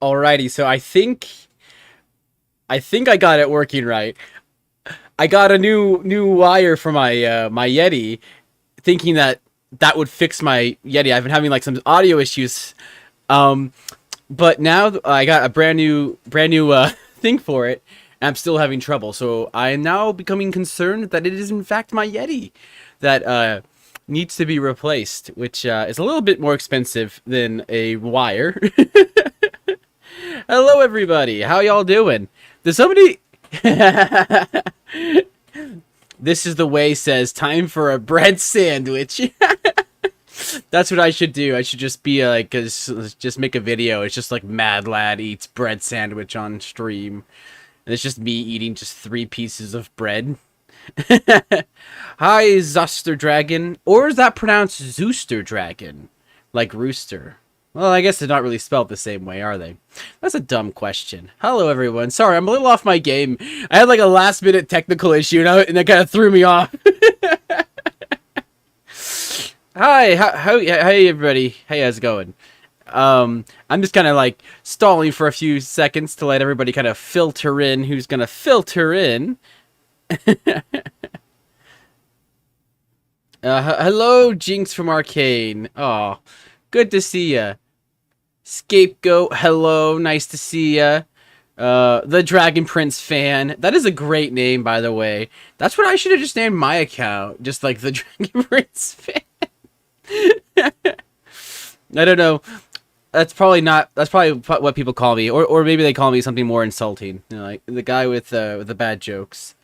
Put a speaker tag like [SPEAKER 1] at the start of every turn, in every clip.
[SPEAKER 1] Alrighty, so I think I got it working right. I got a new wire for my Yeti, thinking that that would fix my Yeti. I've been having like some audio issues, um, but now I got a brand new thing for it, and I'm still having trouble. So I am now becoming concerned that it is in fact my Yeti that needs to be replaced, which is a little bit more expensive than a wire. Hello, everybody. How y'all doing? Does somebody? This is the way says time for a bread sandwich. That's what I should do. I should just be like, just make a video. It's just like Mad Lad eats bread sandwich on stream, and it's just me eating just 3 pieces of bread. Hi, Zuster Dragon, or is that pronounced Zooster Dragon, like rooster? Well, I guess they're not really spelled the same way, are they? That's a dumb question. Hello, everyone. Sorry, I'm a little off my game. I had like a last-minute technical issue, and that kind of threw me off. Hi, hey, everybody. Hey, how's it going? I'm just kind of like stalling for a few seconds to let everybody kind of filter in who's gonna filter in. Hello, Jinx from Arcane. Oh, good to see ya. Scapegoat, hello, nice to see ya. The Dragon Prince fan. That is a great name, by the way. That's what I should have just named my account. Just like the Dragon Prince fan. I don't know. That's probably what people call me. Or maybe they call me something more insulting. You know, like the guy with the bad jokes.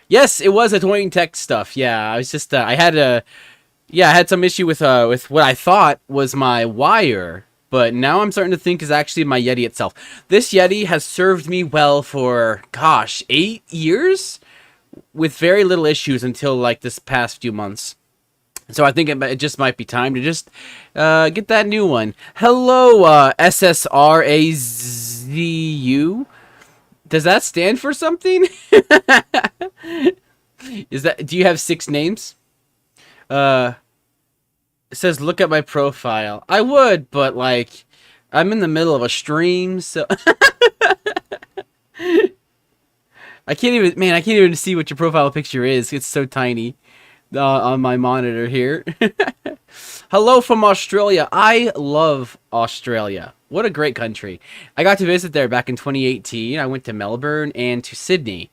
[SPEAKER 1] Yes, it was annoying tech stuff. Yeah, I was just, I had some issue with what I thought was my wire. But now I'm starting to think is actually my Yeti itself. This Yeti has served me well for, gosh, 8 years? With very little issues until, like, this past few months. So I think it just might be time to just get that new one. Hello, �SSRAZU. Does that stand for something? Do you have 6 names? It says, look at my profile. I would, but, like, I'm in the middle of a stream, so... I can't even see what your profile picture is. It's so tiny on my monitor here. Hello from Australia. I love Australia. What a great country. I got to visit there back in 2018. I went to Melbourne and to Sydney.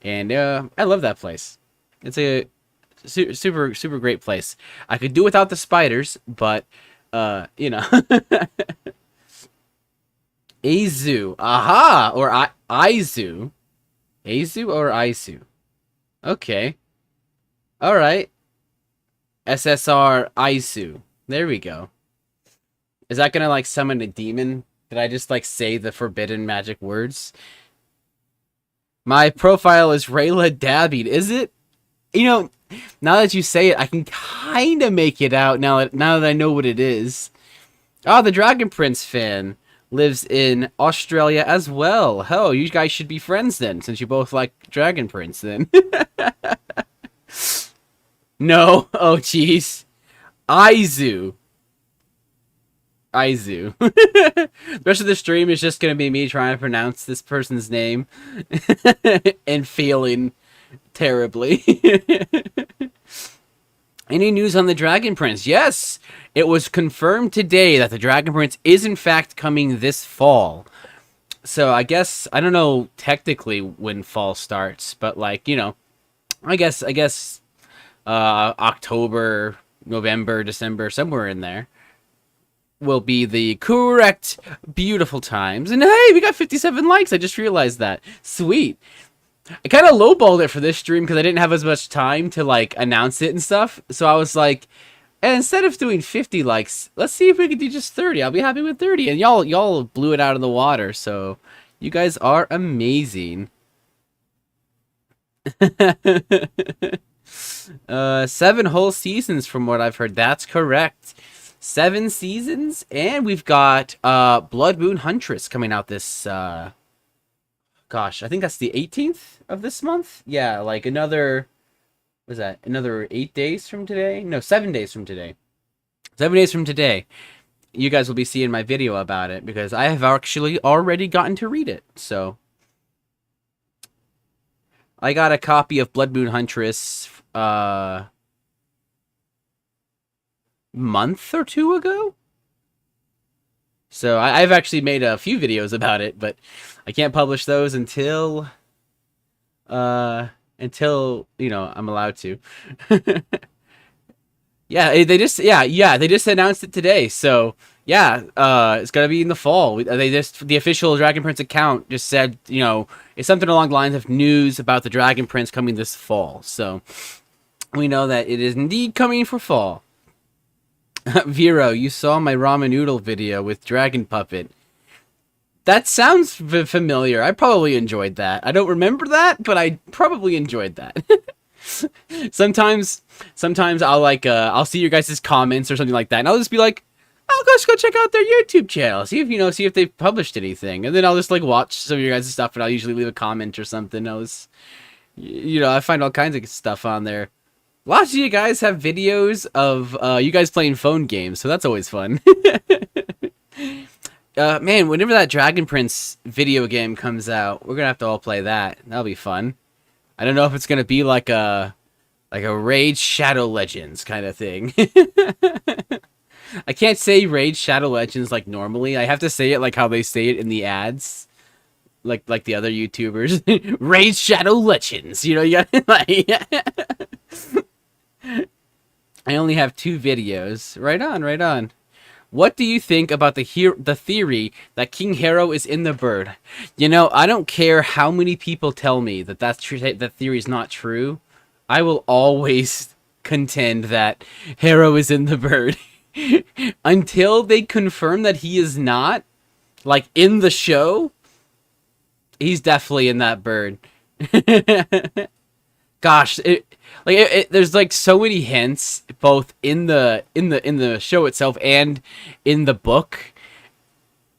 [SPEAKER 1] And I love that place. It's a super great place. I could do without the spiders, but you know. 𝐴𝐧𝐝. Aha! Or 𝐈𝐧𝐝. 𝐴𝐧𝐝 or 𝐈𝐧𝐝. Okay. Alright. �SSRAZ𝐝. There we go. Is that gonna like summon a demon? Did I just like say the forbidden magic words? My profile is Rayla dabbing. Is it? You know, now that you say it, I can kind of make it out now that I know what it is. Oh, the Dragon Prince fan lives in Australia as well. Hell, you guys should be friends then, since you both like Dragon Prince then. No. Oh, jeez. 𝐈𝐧𝐝. 𝐈𝐧𝐝. The rest of the stream is just going to be me trying to pronounce this person's name. And failing terribly. Any news on the Dragon Prince? Yes! It was confirmed today that the Dragon Prince is in fact coming this fall. So I guess, I don't know technically when fall starts, but like, you know, I guess October, November, December, somewhere in there will be the correct beautiful times. And hey, we got 57 likes. I just realized that. Sweet. I kind of lowballed it for this stream because I didn't have as much time to like announce it and stuff. So I was like, instead of doing 50 likes, let's see if we can do just 30. I'll be happy with 30. And y'all blew it out of the water. So you guys are amazing. 7 whole seasons from what I've heard. That's correct. 7 seasons, and we've got Blood Moon Huntress coming out this gosh, I think that's the 18th of this month. Yeah, like another, what is that, another 8 days from today? No, 7 days from today. 7 days from today. you guys will be seeing my video about it because I have actually already gotten to read it. So I got a copy of Blood Moon Huntress month or two ago. So I've actually made a few videos about it, but I can't publish those until you know, I'm allowed to. Yeah, they just they just announced it today. So yeah, it's gonna be in the fall. The official Dragon Prince account just said, you know, it's something along the lines of news about the Dragon Prince coming this fall. So we know that it is indeed coming for fall. Vero, you saw my ramen noodle video with Dragon Puppet. That sounds familiar. I probably enjoyed that. I don't remember that, but I probably enjoyed that. Sometimes I'll I'll see your guys' comments or something like that, and I'll just be like, I'll just go check out their YouTube channel, see if they've published anything, and then I'll just like watch some of your guys' stuff, and I'll usually leave a comment or something. I find all kinds of stuff on there. Lots of you guys have videos of you guys playing phone games, so that's always fun. Man, whenever that Dragon Prince video game comes out, we're gonna have to all play that. That'll be fun. I don't know if it's gonna be like a Raid Shadow Legends kind of thing. I can't say Raid Shadow Legends like normally. I have to say it like how they say it in the ads, like the other YouTubers. Raid Shadow Legends. You know, you got like. I only have 2 videos. Right on, right on. What do you think about the theory that King Hero is in the bird? You know, I don't care how many people tell me that that theory is not true. I will always contend that Hero is in the bird. Until they confirm that he is not, like in the show, he's definitely in that bird. Gosh, there's like so many hints both in the show itself and in the book,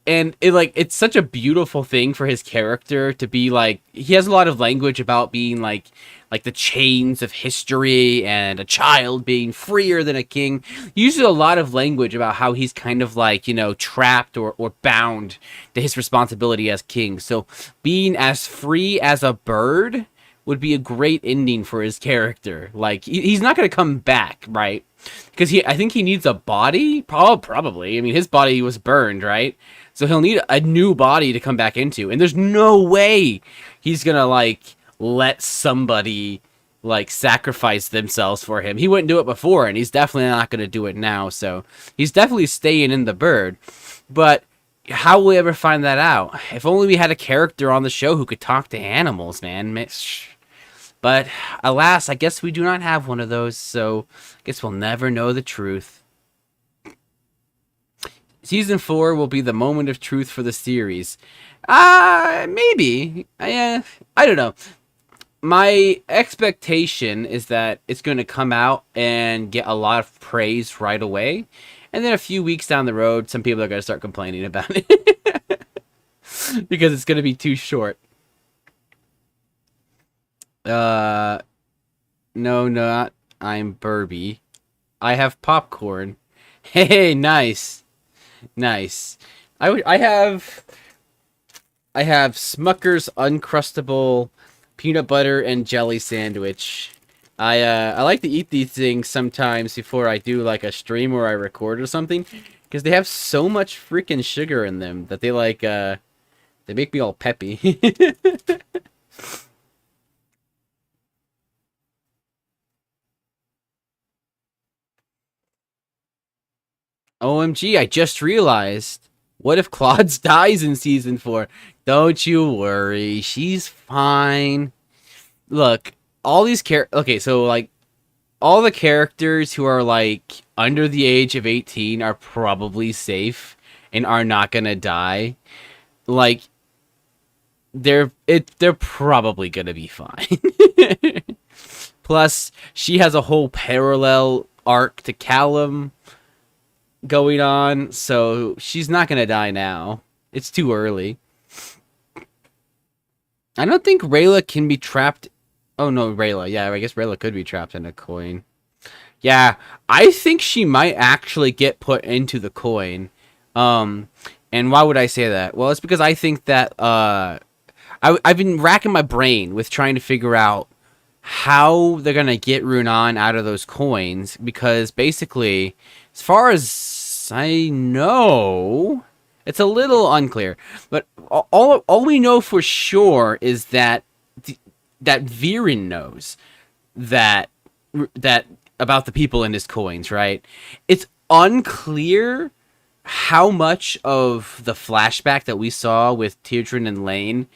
[SPEAKER 1] and it's such a beautiful thing for his character to be like, he has a lot of language about being like the chains of history and a child being freer than a king. He uses a lot of language about how he's kind of like, you know, trapped or bound to his responsibility as king. So being as free as a bird would be a great ending for his character. Like, he's not going to come back, right? Because I think he needs a body, probably. I mean, his body was burned, right? So he'll need a new body to come back into. And there's no way he's going to, like, let somebody, like, sacrifice themselves for him. He wouldn't do it before, and he's definitely not going to do it now. So he's definitely staying in the bird. But how will we ever find that out? If only we had a character on the show who could talk to animals, man. But alas, I guess we do not have one of those, so I guess we'll never know the truth. Season 4 will be the moment of truth for the series. Maybe. I don't know. My expectation is that it's going to come out and get a lot of praise right away. And then a few weeks down the road, some people are going to start complaining about it. Because it's going to be too short. No, not I'm Burby. I have popcorn. Hey, nice. Nice. I have Smucker's Uncrustable peanut butter and jelly sandwich. I like to eat these things sometimes before I do like a stream or I record or something, because they have so much freaking sugar in them that they they make me all peppy. OMG, I just realized. What if Claude dies in Season 4? Don't you worry. She's fine. Look, all these okay, so, like, all the characters who are, like, under the age of 18 are probably safe and are not gonna die. Like, they're probably gonna be fine. Plus, she has a whole parallel arc to Callum going on, so she's not gonna die now. It's too early. I don't think Rayla can be trapped. Oh no, Rayla. Yeah, I guess Rayla could be trapped in a coin. Yeah, I think she might actually get put into the coin. And why would I say that? Well, it's because I think that I've been racking my brain with trying to figure out how they're gonna get Runan out of those coins, because basically, as far as I know, it's a little unclear. But all we know for sure is that that Viren knows that that about the people in his coins, right? It's unclear how much of the flashback that we saw with Teardrin and Lane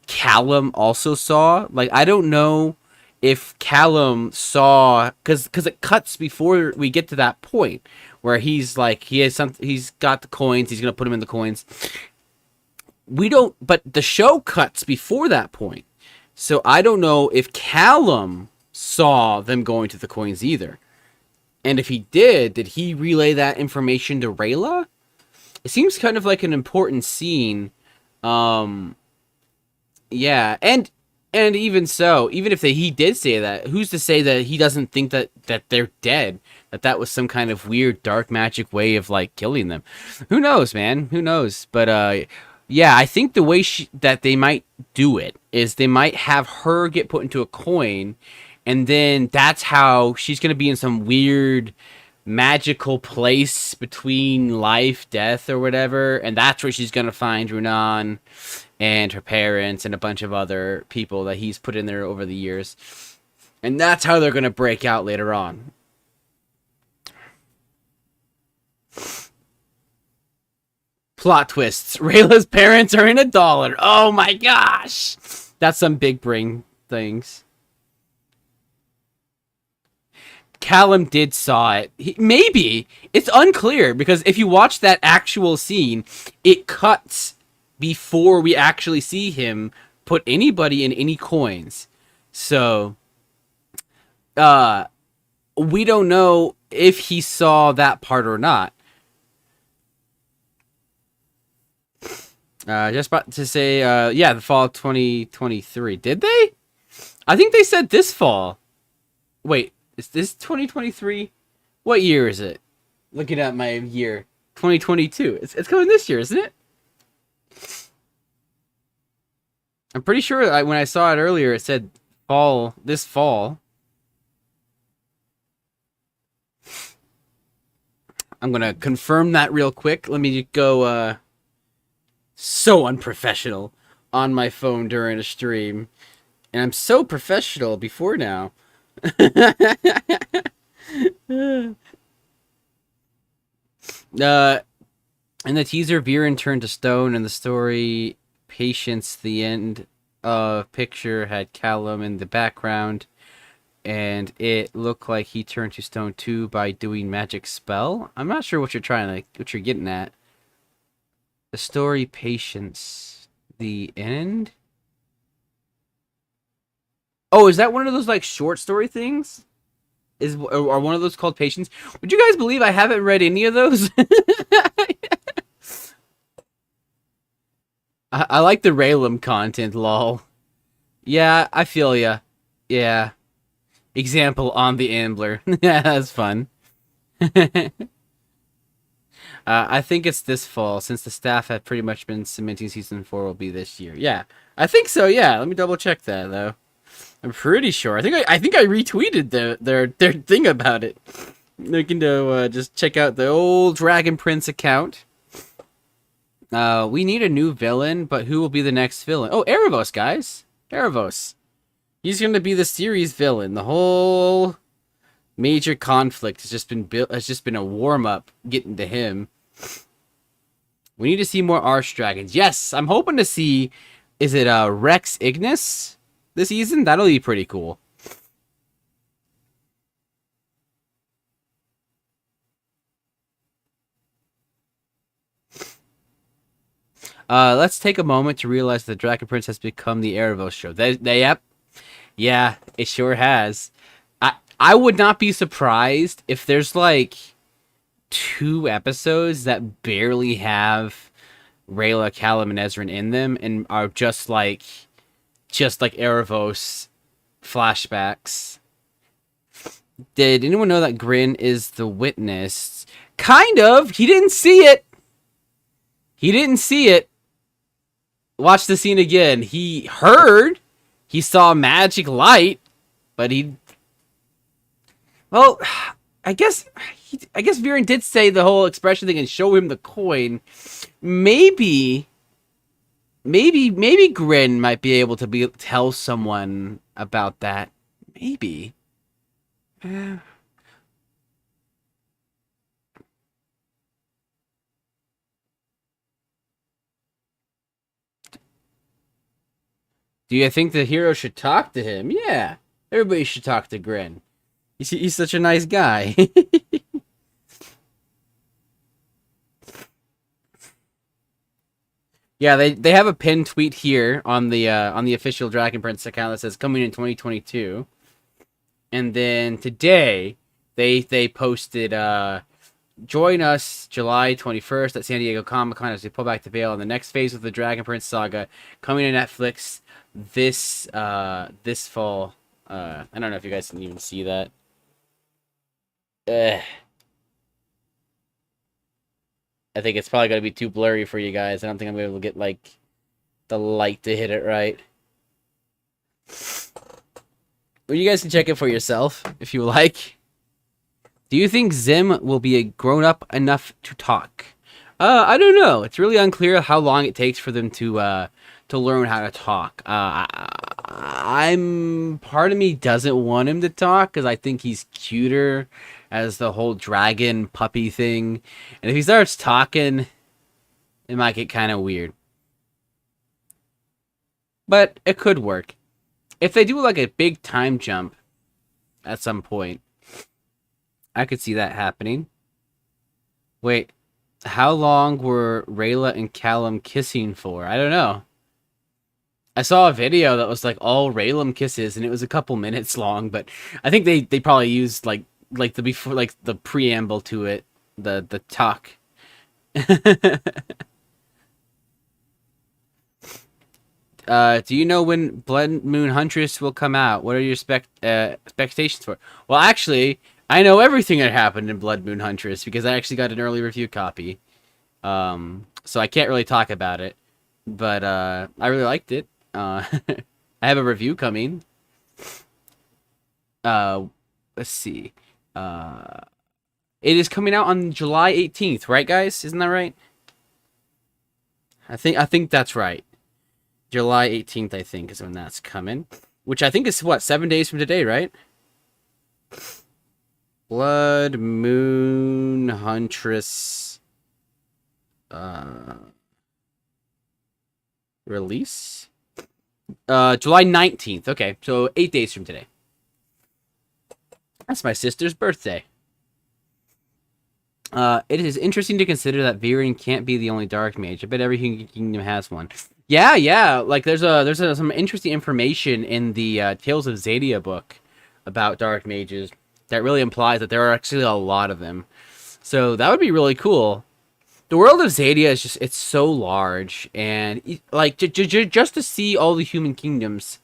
[SPEAKER 1] Callum also saw. Like, I don't know if Callum saw, because it cuts before we get to that point where he's like, he's got the coins, he's gonna put them in the coins. We don't, but the show cuts before that point, so I don't know if Callum saw them going to the coins either. And if he did he relay that information to Rayla? It seems kind of like an important scene. Yeah, and even so, even if he did say that, who's to say that he doesn't think that they're dead? That was some kind of weird dark magic way of like killing them. Who knows, man? Who knows? But yeah, I think the way that they might do it is they might have her get put into a coin, and then that's how she's gonna be in some weird magical place between life, death, or whatever, and that's where she's gonna find Runan and her parents and a bunch of other people that he's put in there over the years. And that's how they're going to break out later on. Plot twists. Rayla's parents are in $1. Oh my gosh! That's some big brain things. Callum did saw it. Maybe. It's unclear, because if you watch that actual scene, it cuts before we actually see him put anybody in any coins. So, we don't know if he saw that part or not. Just about to say, yeah, the fall of 2023. Did they? I think they said this fall. Wait, is this 2023? What year is it? Looking at my year. 2022. It's coming this year, isn't it? I'm pretty sure when I saw it earlier, it said fall, this fall. I'm going to confirm that real quick. Let me go, so unprofessional on my phone during a stream. And I'm so professional before now. In the teaser, Viren turned to stone, and the story Patience, the end picture had Callum in the background, and it looked like he turned to stone too by doing magic spell. I'm not sure what you're getting at. The story Patience, the end. Oh, is that one of those like short story things? Are one of those called Patience? Would you guys believe I haven't read any of those? I like the Raylan content, lol. Yeah, I feel ya. Yeah. Example on the Ambler. Yeah, that's fun. I think it's this fall, since the staff have pretty much been cementing season 4 will be this year. Yeah, I think so. Yeah, let me double check that though. I'm pretty sure. I think I retweeted their thing about it. Looking to just check out the old Dragon Prince account. We need a new villain, but who will be the next villain? Oh, 𝐷𝐼𝐺, guys. 𝐷𝐼𝐺. He's going to be the series villain. The whole major conflict has just been built. Has just been a warm up getting to him. We need to see more Archdragons. Yes, I'm hoping to see. Is it Rex Ignis this season? That'll be pretty cool. Let's take a moment to realize that Dragon Prince has become the 𝐷𝐼𝐺 show. Yep. Yeah, it sure has. I would not be surprised if there's like 2 episodes that barely have Rayla, Callum, and Ezran in them and are just like 𝐷𝐼𝐺 flashbacks. Did anyone know that Grin is the witness? Kind of. He didn't see it. He didn't see it. Watch the scene again. He heard. He saw magic light, but he. Well, I guess Viren did say the whole expression thing and show him the coin. Maybe Grin might be able to tell someone about that. Maybe. Do you think the hero should talk to him? Yeah. Everybody should talk to Grin. He's such a nice guy. Yeah, they have a pinned tweet here on the official Dragon Prince account that says coming in 2022. And then today they posted join us July 21st at San Diego Comic-Con as we pull back the veil on the next phase of the Dragon Prince saga coming to Netflix this fall. I don't know if you guys can even see that. I think it's probably going to be too blurry for you guys. I don't think I'm going to be able to get, like, the light to hit it right. But you guys can check it for yourself, if you like. Do you think Zim will be grown-up enough to talk? I don't know. It's really unclear how long it takes for them to learn how to talk. Part of me doesn't want him to talk, because I think he's cuter as the whole dragon puppy thing. And if he starts talking, it might get kind of weird. But it could work. If they do like a big time jump at some point, I could see that happening. Wait, how long were Rayla and Callum kissing for? I don't know. I saw a video that was like all Raylan kisses, and it was a couple minutes long, but I think they probably used like the preamble to it, the talk. Do you know when Blood Moon Huntress will come out? What are your expectations for it? Well, actually, I know everything that happened in Blood Moon Huntress because I actually got an early review copy. So I can't really talk about it, but I really liked it. I have a review coming. Let's see. It is coming out on July 18th, right, guys? Isn't that right? I think that's right. July 18th, I think, is when that's coming. Which I think is, what, 7 days from today, right? Blood Moon Huntress release? July 19th. Okay, so 8 days from today. That's my sister's birthday. It is interesting to consider that Viren can't be the only dark mage. I bet every kingdom has one. Yeah. Like there's some interesting information in the Tales of 𝐀𝐧𝐝 book about dark mages that really implies that there are actually a lot of them. So that would be really cool. The world of 𝐀𝐧𝐝 is just, it's so large, and like just to see all the human kingdoms,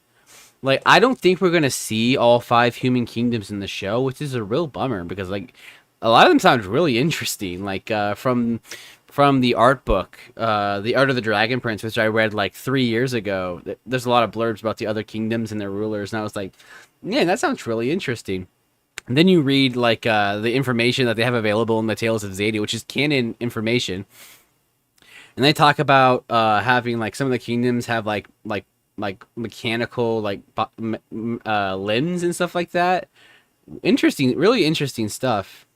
[SPEAKER 1] like I don't think we're gonna see all 5 human kingdoms in the show, which is a real bummer because like a lot of them sound really interesting. Like from the art book, The Art of the Dragon Prince, which I read like 3 years ago. There's a lot of blurbs about the other kingdoms and their rulers, and I was like, man, that sounds really interesting. And then you read like the information that they have available in the Tales of 𝐀𝐧𝐝, which is canon information, and they talk about having like some of the kingdoms have like mechanical like limbs and stuff like that. Interesting, really interesting stuff.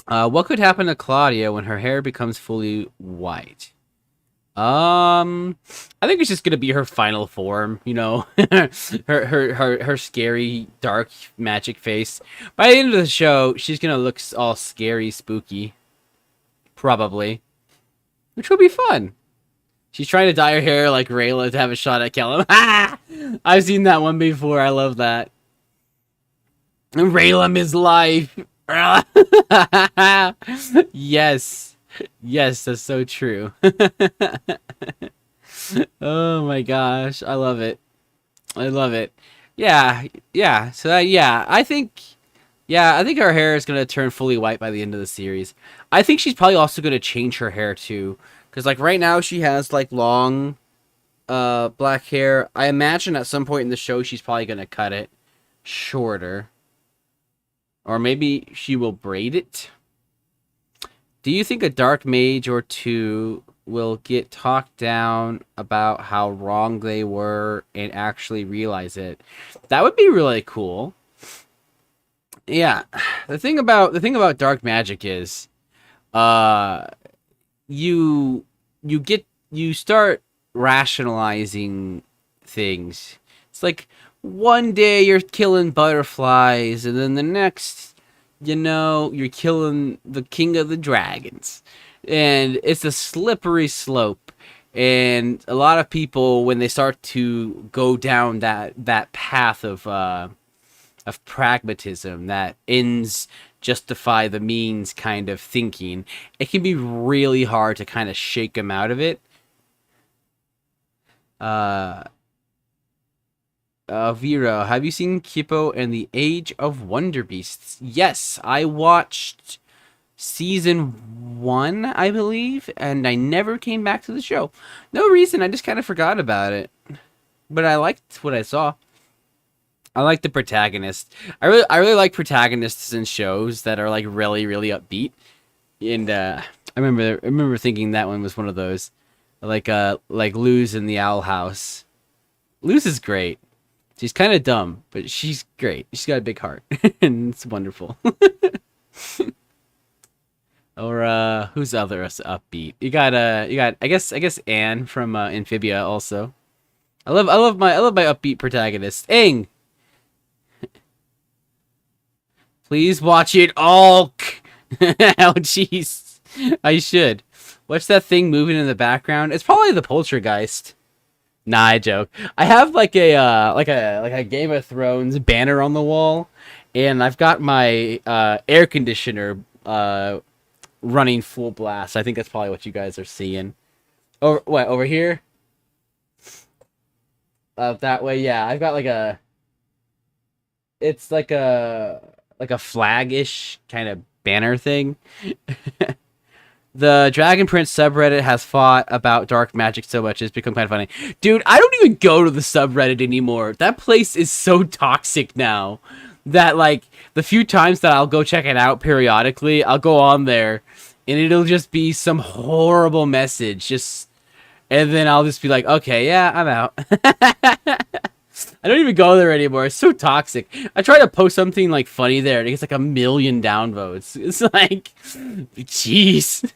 [SPEAKER 1] What could happen to Claudia when her hair becomes fully white? I think it's just gonna be her final form, you know, her scary, dark magic face. By the end of the show, she's gonna look all scary, spooky, probably, which will be fun. She's trying to dye her hair like Rayla to have a shot at Callum. I've seen that one before. I love that. Rayla is life. Yes, that's so true. Oh my gosh, I love it. Yeah. So yeah, I think Yeah, I think her hair is gonna turn fully white by the end of the series. I think she's probably also gonna change her hair too, because like right now she has like long, black hair. I imagine at some point in the show she's probably gonna cut it shorter, or maybe she will braid it. Do you think a dark mage or two will get talked down about how wrong they were and actually realize it? That would be really cool. Yeah, the thing about dark magic is, uh, you start rationalizing things. It's like one day you're killing butterflies, and then the next, you're killing the king of the dragons, and it's a slippery slope. And a lot of people, when they start to go down that path of pragmatism, that ends justify the means kind of thinking, it can be really hard to kind of shake them out of it. Uh, Vero, have you seen Kippo and the Age of Wonder Beasts? Yes, I watched season 1, I believe, and I never came back to the show. No reason, I just kind of forgot about it. But I liked what I saw. I like the protagonist. I really like protagonists in shows that are like really really upbeat. And I remember thinking that one was one of those, like Luz in the Owl House. Luz is great. She's kind of dumb, but she's great. She's got a big heart, and it's wonderful. Or who's other upbeat? You got I guess Anne from Amphibia also. I love my upbeat protagonist. Aang. Please watch it all. Oh, jeez. I should. What's that thing moving in the background? It's probably the poltergeist. Nah, I joke. I have like a Game of Thrones banner on the wall, and I've got my air conditioner running full blast. I think that's probably what you guys are seeing. Over here? That way, yeah. I've got it's like a flag-ish kind of banner thing. The Dragon Prince subreddit has fought about dark magic so much it's become kind of funny. Dude, I don't even go to the subreddit anymore. That place is so toxic now that, like, the few times that I'll go check it out periodically, I'll go on there and it'll just be some horrible message. And then I'll just be like, okay, yeah, I'm out. I don't even go there anymore. It's so toxic. I try to post something like funny there, and it gets like 1,000,000 downvotes. It's like, jeez,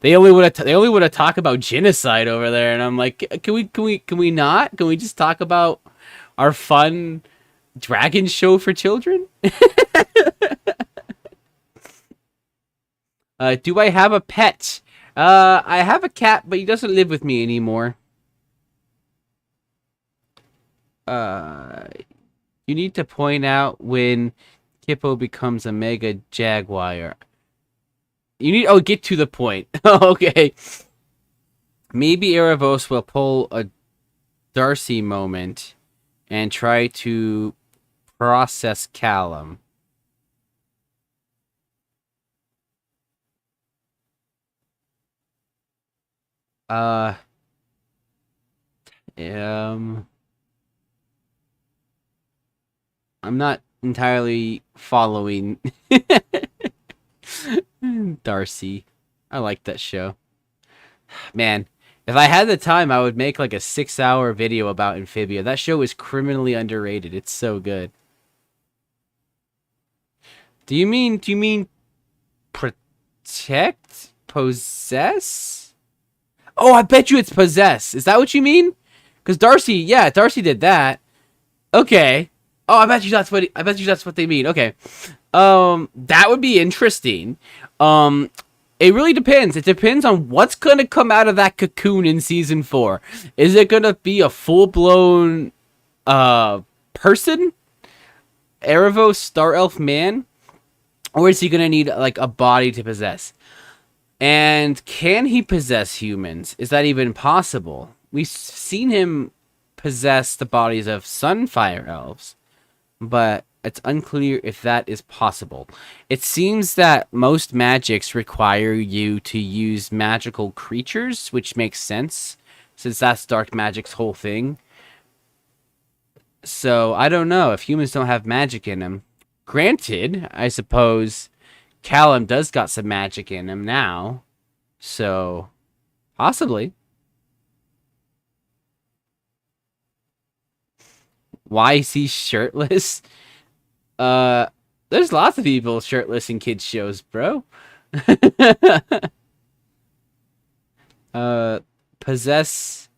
[SPEAKER 1] they only want to talk about genocide over there, and I'm like, can we not? Can we just talk about our fun dragon show for children? Do I have a pet? I have a cat, but he doesn't live with me anymore. You need to point out when Kippo becomes a mega jaguar. Get to the point. Okay. Maybe Erebos will pull a Darcy moment and try to process Callum. Uh, um, I'm not entirely following Darcy. I like that show. Man, if I had the time, I would make like a 6-hour video about Amphibia. That show is criminally underrated. It's so good. Do you mean protect? Possess? Oh, I bet you it's possess. Is that what you mean? Because Darcy did that. Okay. Oh, I bet you that's what they mean. Okay. That would be interesting. It really depends. It depends on what's gonna come out of that cocoon in season 4. Is it gonna be a full-blown person? Erebos Star Elf man? Or is he gonna need like a body to possess? And can he possess humans? Is that even possible? We've seen him possess the bodies of Sunfire elves, but it's unclear if that is possible. It seems that most magics require you to use magical creatures, which makes sense, since that's dark magic's whole thing. So, I don't know if humans don't have magic in them. Granted, I suppose 𝐀𝐧𝐝 does got some magic in him now. So, possibly. Why is he shirtless? There's lots of people shirtless in kids shows, bro. Possess.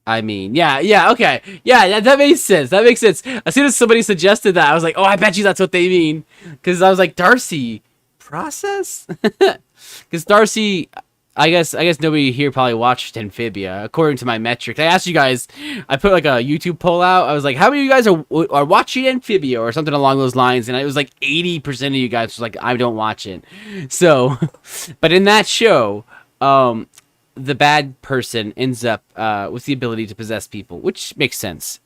[SPEAKER 1] I mean, yeah, okay. Yeah, that makes sense. That makes sense. As soon as somebody suggested that, I was like, oh, I bet you that's what they mean. Because I was like, Darcy, process? Because Darcy, I guess nobody here probably watched Amphibia, according to my metrics. I asked you guys, I put like a YouTube poll out. I was like, how many of you guys are watching Amphibia or something along those lines? And it was like 80% of you guys was like, I don't watch it. So, but in that show, the bad person ends up with the ability to possess people, which makes sense.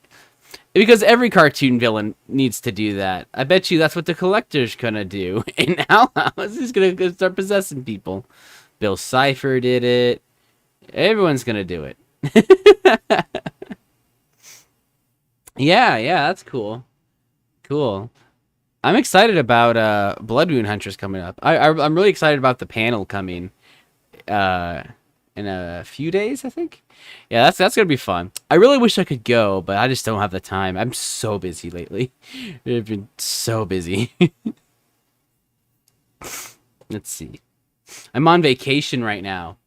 [SPEAKER 1] Because every cartoon villain needs to do that. I bet you that's what the collector's gonna do. In Owl House, he's gonna start possessing people. Bill Cipher did it. Everyone's gonna do it. Yeah, that's cool. Cool. I'm excited about Blood Moon Hunters coming up. I'm really excited about the panel coming in a few days, I think. Yeah, that's gonna be fun. I really wish I could go, but I just don't have the time. I'm so busy lately. I've been so busy. Let's see. I'm on vacation right now,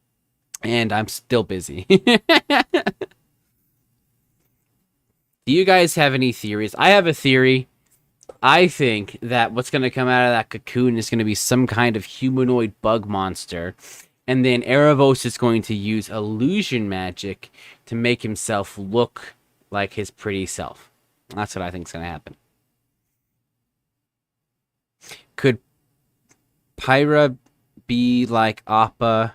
[SPEAKER 1] and I'm still busy. Do you guys have any theories? I have a theory. I think that what's going to come out of that cocoon is going to be some kind of humanoid bug monster. And then Erebos is going to use illusion magic to make himself look like his pretty self. That's what I think is going to happen. Could Pyra be like Appa?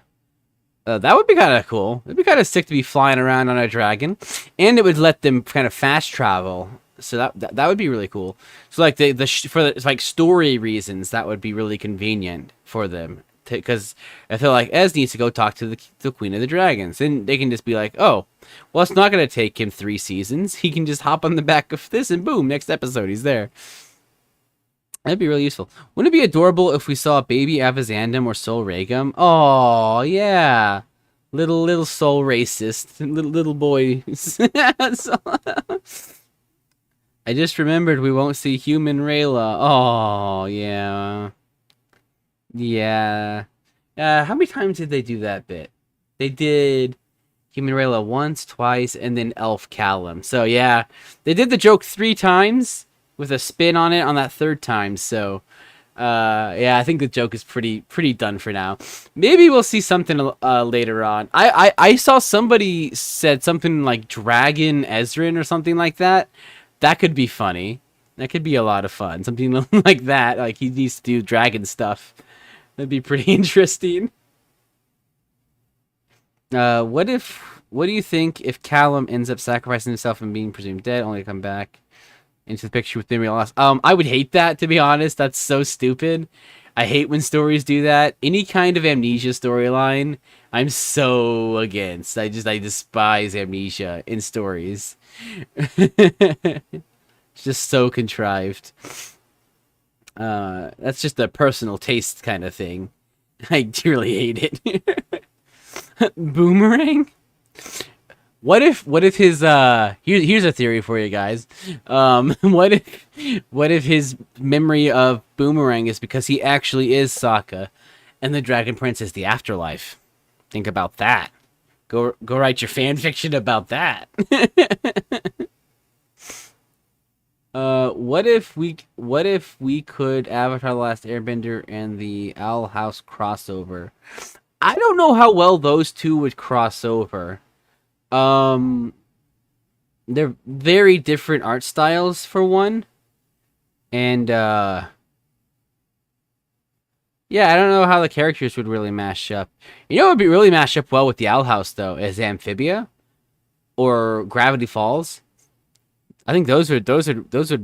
[SPEAKER 1] That would be kind of cool. It'd be kind of sick to be flying around on a dragon. And it would let them kind of fast travel. So that would be really cool. So like for like story reasons, that would be really convenient for them. Because I feel like Ez needs to go talk to the Queen of the Dragons. And they can just be like, oh, well, it's not going to take him 3 seasons. He can just hop on the back of this and boom, next episode, he's there. That'd be really useful. Wouldn't it be adorable if we saw a baby 𝐉𝐴𝐼𝐴 or Soul Regum? Oh, yeah. Little soul racist. Little boys. I just remembered we won't see human Rayla. Oh, yeah. Yeah. How many times did they do that bit? They did human Rayla once, twice, and then Elf Callum. So, yeah. They did the joke 3 times with a spin on it on that 3rd time. So, yeah, I think the joke is pretty done for now. Maybe we'll see something later on. I saw somebody said something like Dragon Ezrin or something like that. That could be funny. That could be a lot of fun. Something like that. Like he needs to do dragon stuff. That'd be pretty interesting. What do you think if Callum ends up sacrificing himself and being presumed dead, only to come back into the picture with memory loss? I would hate that, to be honest. That's so stupid. I hate when stories do that. Any kind of amnesia storyline, I'm so against. I despise amnesia in stories. It's just so contrived. That's just a personal taste kind of thing. I really hate it. Boomerang? What if his here's a theory for you guys. What if his memory of Boomerang is because he actually is Sokka and the Dragon Prince is the afterlife? Think about that. Go write your fan fiction about that. What if we could Avatar: The Last Airbender and the Owl House crossover? I don't know how well those two would cross over. They're very different art styles for one. And yeah, I don't know how the characters would really mash up. You know what would be really mash up well with the Owl House though is Amphibia or Gravity Falls. I think those would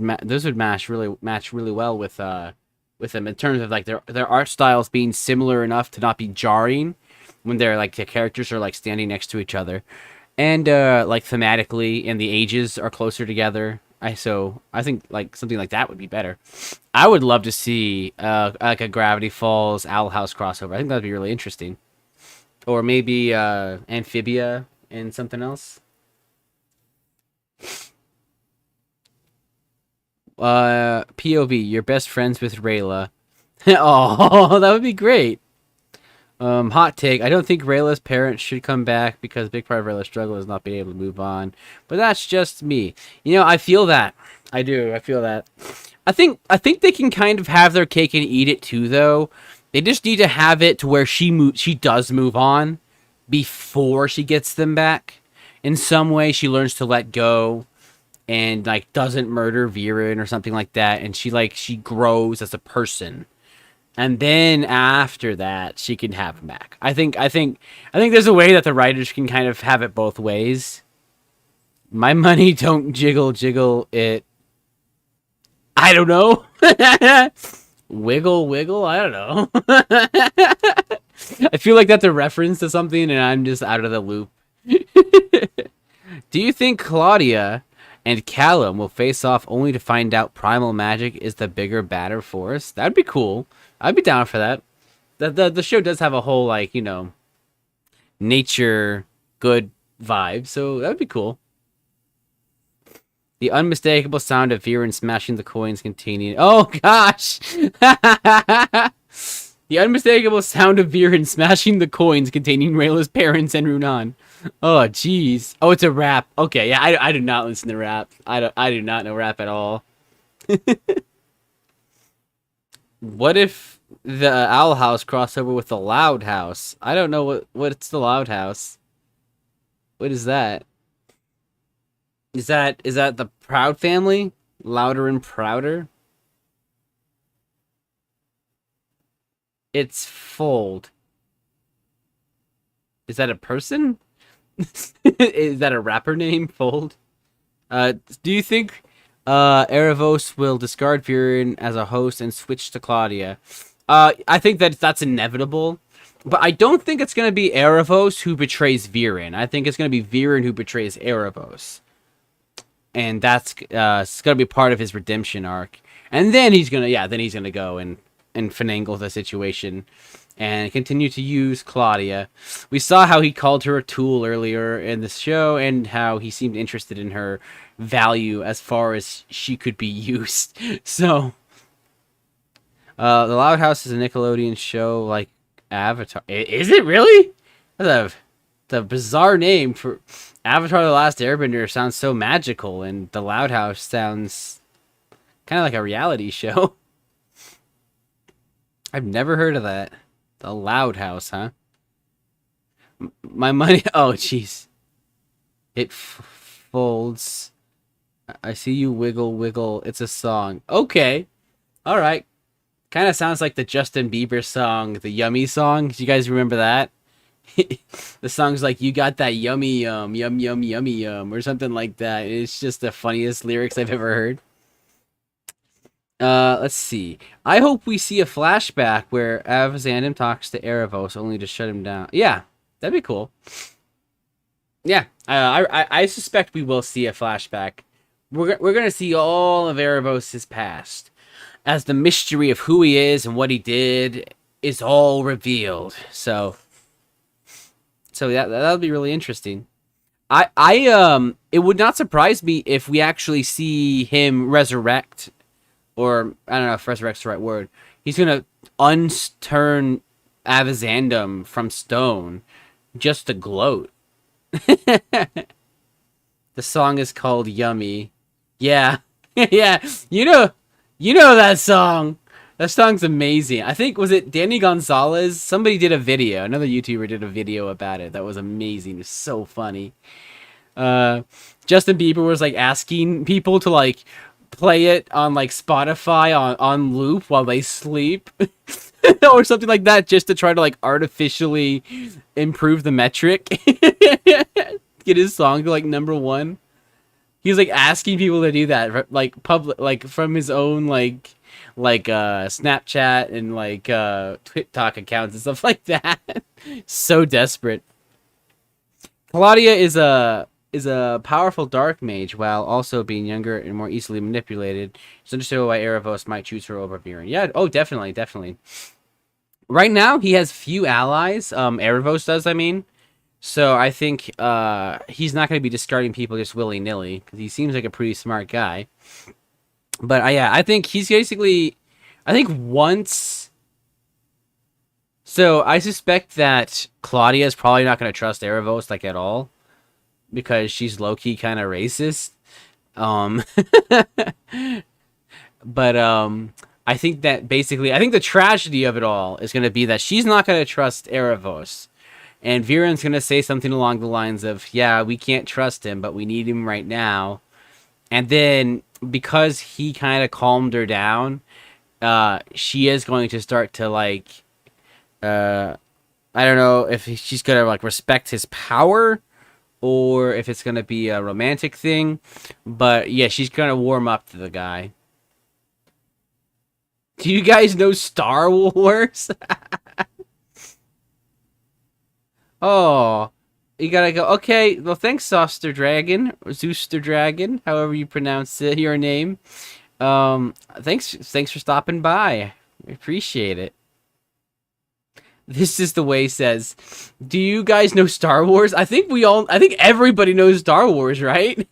[SPEAKER 1] match really well with them in terms of like their art styles being similar enough to not be jarring when they're like the characters are like standing next to each other, and like thematically and the ages are closer together. I think like something like that would be better. I would love to see like a Gravity Falls Owl House crossover. I think that'd be really interesting. Or maybe Amphibia and something else. POV, you're best friends with Rayla. Oh, that would be great. Hot take. I don't think Rayla's parents should come back because a big part of Rayla's struggle is not being able to move on. But that's just me. You know, I feel that. I do. I feel that. I think they can kind of have their cake and eat it too, though. They just need to have it to where she does move on before she gets them back. In some way, she learns to let go and like doesn't murder Viren or something like that, and she grows as a person. And then after that, she can have him back. I think there's a way that the writers can kind of have it both ways. My money don't jiggle it. I don't know. Wiggle. I don't know. I feel like that's a reference to something, and I'm just out of the loop. Do you think Claudia and Callum will face off only to find out Primal Magic is the bigger, badder force? That'd be cool. I'd be down for that. The show does have a whole like nature good vibe, so that'd be cool. The unmistakable sound of Viren smashing the coins containing. Oh gosh! The unmistakable sound of Viren smashing the coins containing Rayla's parents and Runan. Oh jeez. Oh, it's a rap. Okay, yeah, I do not listen to rap. I do not know rap at all. What if the Owl House crossover with the Loud House? I don't know what's the Loud House. What is that? Is that the Proud family? Louder and Prouder? It's Fold. Is that a person? Is that a rapper name? Fold? Do you think Erebos will discard Viren as a host and switch to Claudia? I think that's inevitable. But I don't think it's going to be Erebos who betrays Viren. I think it's going to be Viren who betrays Erebos. And that's going to be part of his redemption arc. And then he's going to go and finagle the situation and continue to use Claudia. We saw how he called her a tool earlier in the show and how he seemed interested in her value as far as she could be used. So, The Loud House is a Nickelodeon show like Avatar. Is it really? That's a bizarre name for Avatar: The Last Airbender. Sounds so magical, and The Loud House sounds kind of like a reality show. I've never heard of that. The Loud House, huh? My money. Oh, jeez. It folds. I see you wiggle. It's a song. Okay. All right. Kind of sounds like the Justin Bieber song, the Yummy song. Do you guys remember that? The song's like, you got that yummy yum, yummy yum, or something like that. It's just the funniest lyrics I've ever heard. Let's see. I hope we see a flashback where 𝐉𝐭 talks to Erebos only to shut him down. Yeah, that'd be cool. Yeah, I suspect we will see a flashback. We're gonna see all of Erebos' past as the mystery of who he is and what he did is all revealed. So that'll be really interesting. It would not surprise me if we actually see him resurrect. Or, I don't know if resurrect's the right word. He's going to unturn 𝐉𝐭 from stone just to gloat. The song is called Yummy. Yeah. Yeah. You know that song. That song's amazing. I think, was it Danny Gonzalez? Somebody did a video. Another YouTuber did a video about it. That was amazing. It was so funny. Justin Bieber was, like, asking people to, like, play it on like Spotify on loop while they sleep or something like that, just to try to like artificially improve the metric. Get his song to like #1. He's like asking people to do that, like public, like from his own Snapchat and TikTok accounts and stuff like that. So desperate. Claudia is a powerful dark mage while also being younger and more easily manipulated. It's understandable why 𝐼𝐼𝐼 might choose her over 𝐉𝐸𝐸𝐴. Yeah, oh, definitely, definitely. Right now, he has few allies. 𝐼𝐼𝐼 does, I mean. So I think he's not going to be discarding people just willy-nilly, because he seems like a pretty smart guy. But yeah, I think he's basically... I think once... So I suspect that Claudia is probably not going to trust 𝐼𝐼𝐼 like at all, because she's low-key kind of racist. But I think that basically... I think the tragedy of it all is going to be that she's not going to trust 𝐼𝐼𝐼. And Viren's going to say something along the lines of, yeah, we can't trust him, but we need him right now. And then, because he kind of calmed her down, she is going to start to, I don't know if she's going to, respect his power, or if it's going to be a romantic thing. But, yeah, she's going to warm up to the guy. Do you guys know Star Wars? Oh, you gotta go. Okay, well, thanks, Soster Dragon, or Zooster Dragon, however you pronounce it, your name. Thanks for stopping by. I appreciate it. This is the way says, do you guys know Star Wars? I think everybody knows Star Wars, right?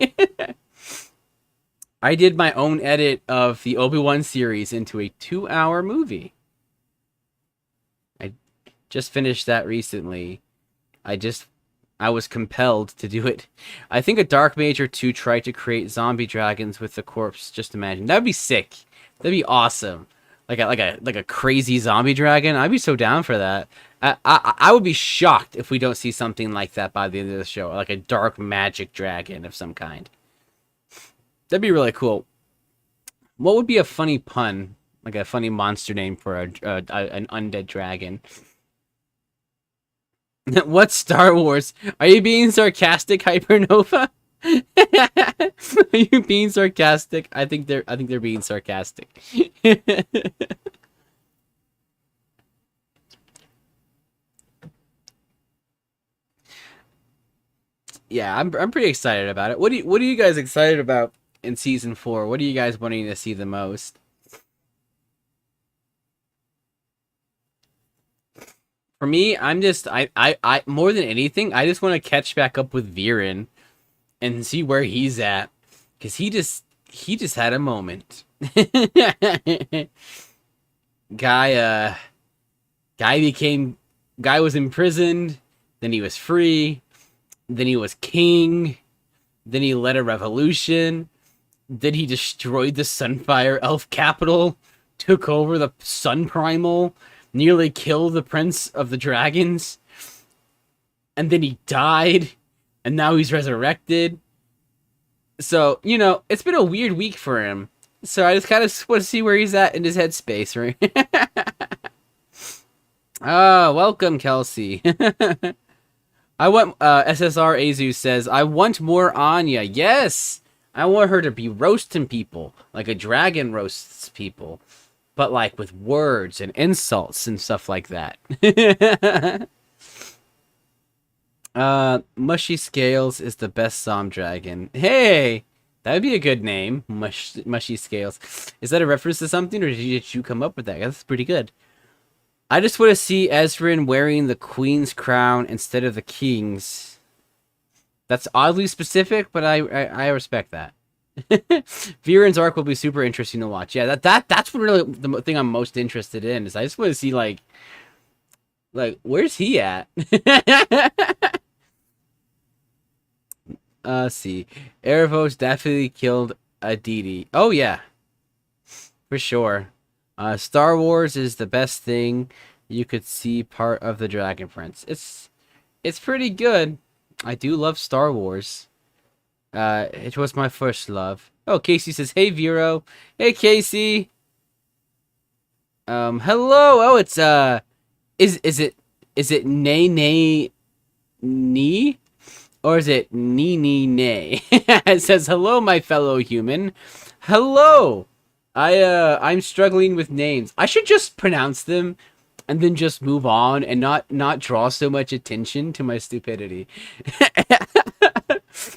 [SPEAKER 1] I did my own edit of the Obi-Wan series into a 2-hour movie. I just finished that recently. I was compelled to do it. I think a dark mage or two tried to create zombie dragons with the corpse. Just imagine. That'd be sick. That'd be awesome. Like a crazy zombie dragon. I'd be so down for that. I would be shocked if we don't see something like that by the end of the show. Like a dark magic dragon of some kind. That'd be really cool. What would be a funny pun? Like a funny monster name for an undead dragon? What Star Wars? Are you being sarcastic, Hypernova? Are you being sarcastic? I think they're being sarcastic. Yeah, I'm pretty excited about it. What are you guys excited about in season 4? What are you guys wanting to see the most? For me, I'm just I more than anything, I just want to catch back up with Viren and see where he's at, cuz he just had a moment. Guy was imprisoned, then he was free, then he was king, then he led a revolution, then he destroyed the Sunfire Elf capital, took over the Sun Primal, nearly killed the Prince of the Dragons, and then he died, and now he's resurrected. So, it's been a weird week for him. So I just kind of want to see where he's at in his headspace, right? Oh, welcome, Kelsey. I want, 𝐷𝐴𝐲 says, I want more Anya. Yes! I want her to be roasting people, like a dragon roasts people. But, with words and insults and stuff like that. Mushy Scales is the best Zom dragon. Hey! That would be a good name. Mushy Scales. Is that a reference to something, or did you come up with that? That's pretty good. I just want to see Ezrin wearing the queen's crown instead of the king's. That's oddly specific, but I respect that. Viren's arc will be super interesting to watch. Yeah, that's what really the thing I'm most interested in is I just want to see like where's he at? See, 𝐼𝐼𝐼 definitely killed Aditi. Oh yeah, for sure. Star Wars is the best thing you could see part of the Dragon Prince. It's pretty good. I do love Star Wars. It was my first love. Oh, Casey says, "Hey, Vero." Hey, Casey. Hello. Oh, it's is it Nay Nay Nee? Or is it nee nee nay? It says, hello, my fellow human. Hello. I'm struggling with names. I should just pronounce them and then just move on and not draw so much attention to my stupidity.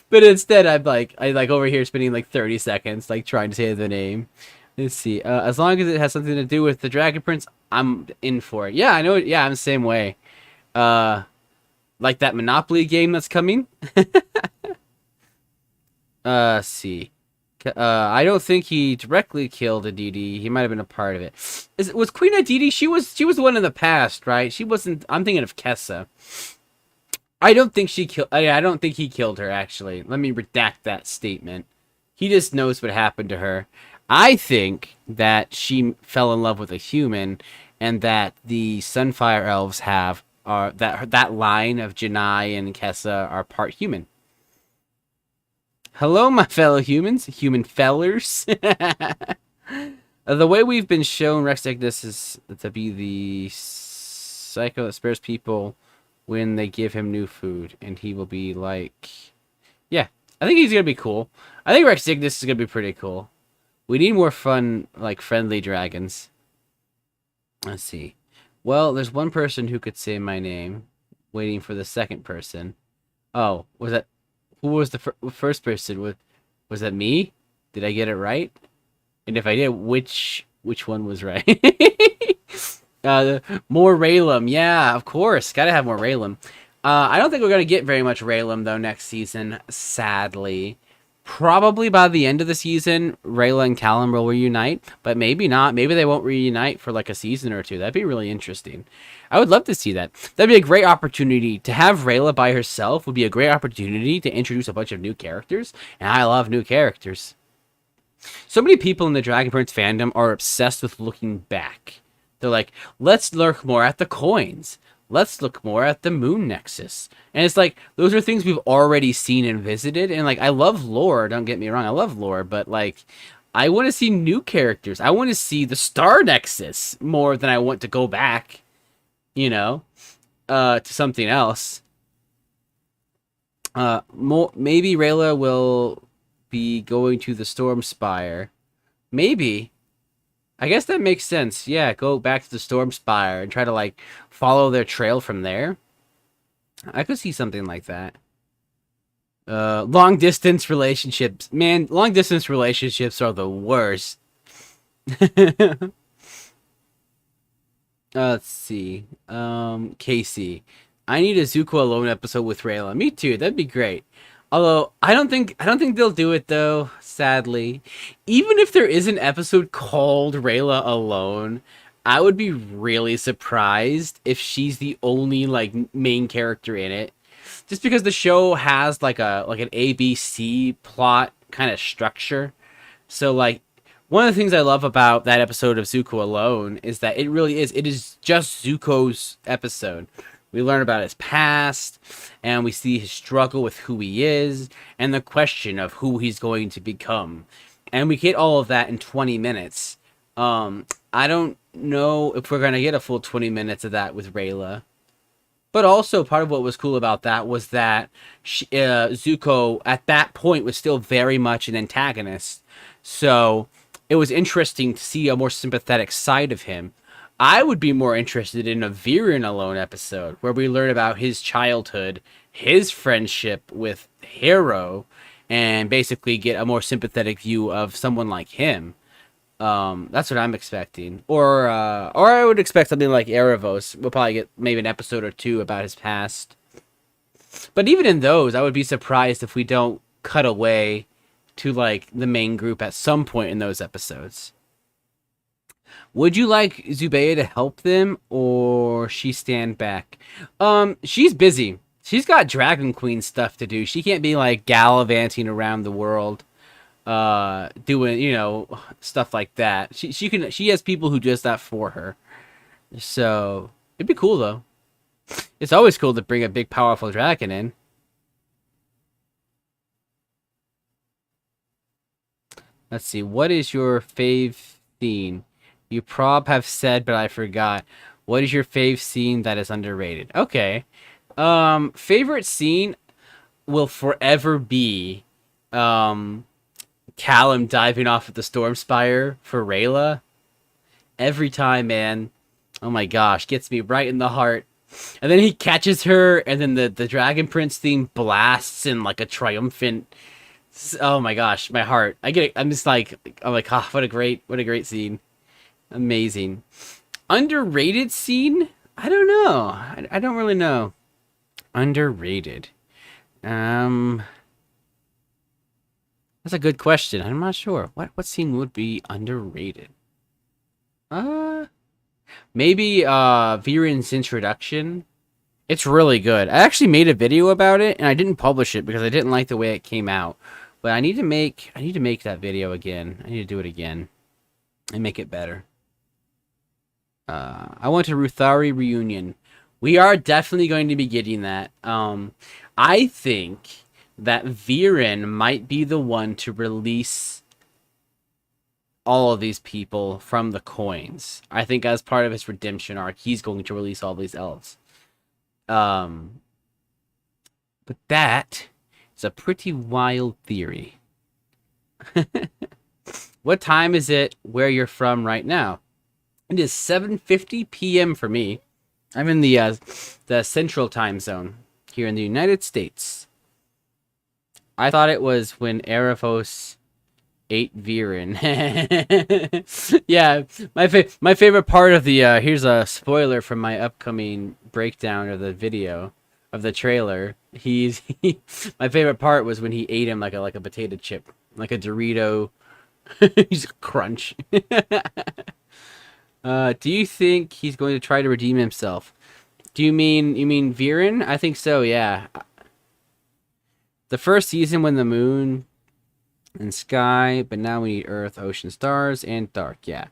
[SPEAKER 1] But instead, I like over here spending like 30 seconds like trying to say the name. Let's see. As long as it has something to do with the Dragon Prince, I'm in for it. Yeah, I know. Yeah, I'm the same way. Uh, like that Monopoly game that's coming. Let's see. I don't think he directly killed Aditi. He might have been a part of it. Was Queen Aditi? She was the one in the past, right? She wasn't. I'm thinking of 𝐀𝐧𝐝. I don't think she killed. I don't think he killed her. Actually, let me redact that statement. He just knows what happened to her. I think that she fell in love with a human, and that the Sunfire Elves have that line of Janai and 𝐀𝐧𝐝 are part human. Hello, my fellow humans, human fellers. The way we've been shown Rex Ignis is to be the psycho that spares people when they give him new food, and he will be like, yeah, I think he's gonna be cool. I think Rex Ignis is gonna be pretty cool. We need more fun, like friendly dragons. Let's see. Well, there's one person who could say my name, waiting for the second person. Oh, was that? Who was the first person? Was that me? Did I get it right? And if I did, which one was right? More Raylan. Yeah, of course. Gotta have more Raylan. I don't think we're gonna get very much Raylan though next season, sadly. Probably by the end of the season, Rayla and Callum will reunite, but maybe not. Maybe they won't reunite for like a season or two. That'd be really interesting. I would love to see that. That'd be a great opportunity to have Rayla by herself. Would be a great opportunity to introduce a bunch of new characters, and I love new characters. So many people in the Dragon Prince fandom are obsessed with looking back. They're like, let's look more at the coins. Let's look more at the Moon Nexus. And it's like, those are things we've already seen and visited. And like, I love lore, don't get me wrong, I love lore, but like, I want to see new characters. I want to see the Star Nexus more than I want to go back, you know, to something else. Maybe Rayla will be going to the Storm Spire. Maybe. I guess that makes sense. Yeah, go back to the Storm Spire and try to, like, follow their trail from there. I could see something like that. Long-distance relationships. Man, long-distance relationships are the worst. Let's see. Casey. I need a Zuko alone episode with Rayla. Me too. That'd be great. Although I don't think they'll do it though, sadly. Even if there is an episode called Rayla Alone, I would be really surprised if she's the only like main character in it. Just because the show has like an ABC plot kind of structure. So like one of the things I love about that episode of Zuko Alone is that it is just Zuko's episode. We learn about his past, and we see his struggle with who he is, and the question of who he's going to become. And we get all of that in 20 minutes. I don't know if we're going to get a full 20 minutes of that with Rayla. But also, part of what was cool about that was that Zuko, at that point, was still very much an antagonist. So, it was interesting to see a more sympathetic side of him. I would be more interested in a Viren Alone episode where we learn about his childhood, his friendship with Harrow, and basically get a more sympathetic view of someone like him. That's what I'm expecting. Or I would expect something like Erebos. We'll probably get maybe an episode or two about his past. But even in those, I would be surprised if we don't cut away to like the main group at some point in those episodes. Would you like 𝐬𝐵 to help them, or she stand back? She's busy. She's got Dragon Queen stuff to do. She can't be, like, gallivanting around the world, doing, you know, stuff like that. She has people who does that for her. So, it'd be cool, though. It's always cool to bring a big, powerful dragon in. Let's see. What is your fave scene? You have said, but I forgot. What is your fave scene that is underrated? Okay. Favorite scene? will forever be Callum diving off at the Storm Spire for Rayla. Every time, man. Oh my gosh, gets me right in the heart. And then he catches her, and then the Dragon Prince theme blasts in like a triumphant. Oh my gosh, my heart. I'm like, ah, what a great scene. Amazing. Underrated scene? I don't know. I don't really know. Underrated. That's a good question. I'm not sure. What scene would be underrated? Maybe Viren's introduction. It's really good. I actually made a video about it and I didn't publish it because I didn't like the way it came out. But I need to make that video again. I need to do it again and make it better. I went to Ruthari Reunion. We are definitely going to be getting that. I think that Viren might be the one to release all of these people from the coins. I think as part of his redemption arc, he's going to release all these elves. But that is a pretty wild theory. What time is it where you're from right now? It is 7:50 p.m. for me. I'm in the central time zone here in the United States. I thought it was when Erebos ate Viren. Yeah, my favorite part of the here's a spoiler from my upcoming breakdown of the video of the trailer. My favorite part was when he ate him like a potato chip, like a Dorito. He's a crunch. Do you think he's going to try to redeem himself? You mean Viren? I think so, yeah. The first season when the moon and sky, but now we need earth, ocean, stars, and dark, yeah.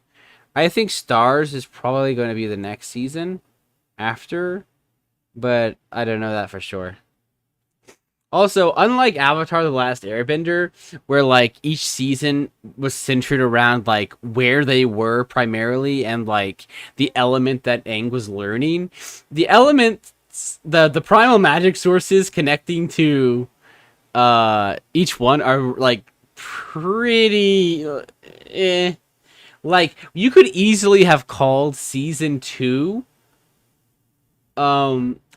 [SPEAKER 1] I think stars is probably going to be the next season after, but I don't know that for sure. Also, unlike Avatar: The Last Airbender, where like each season was centered around like where they were primarily and like the element that Aang was learning, the elements, the primal magic sources connecting to each one are like pretty like you could easily have called season 2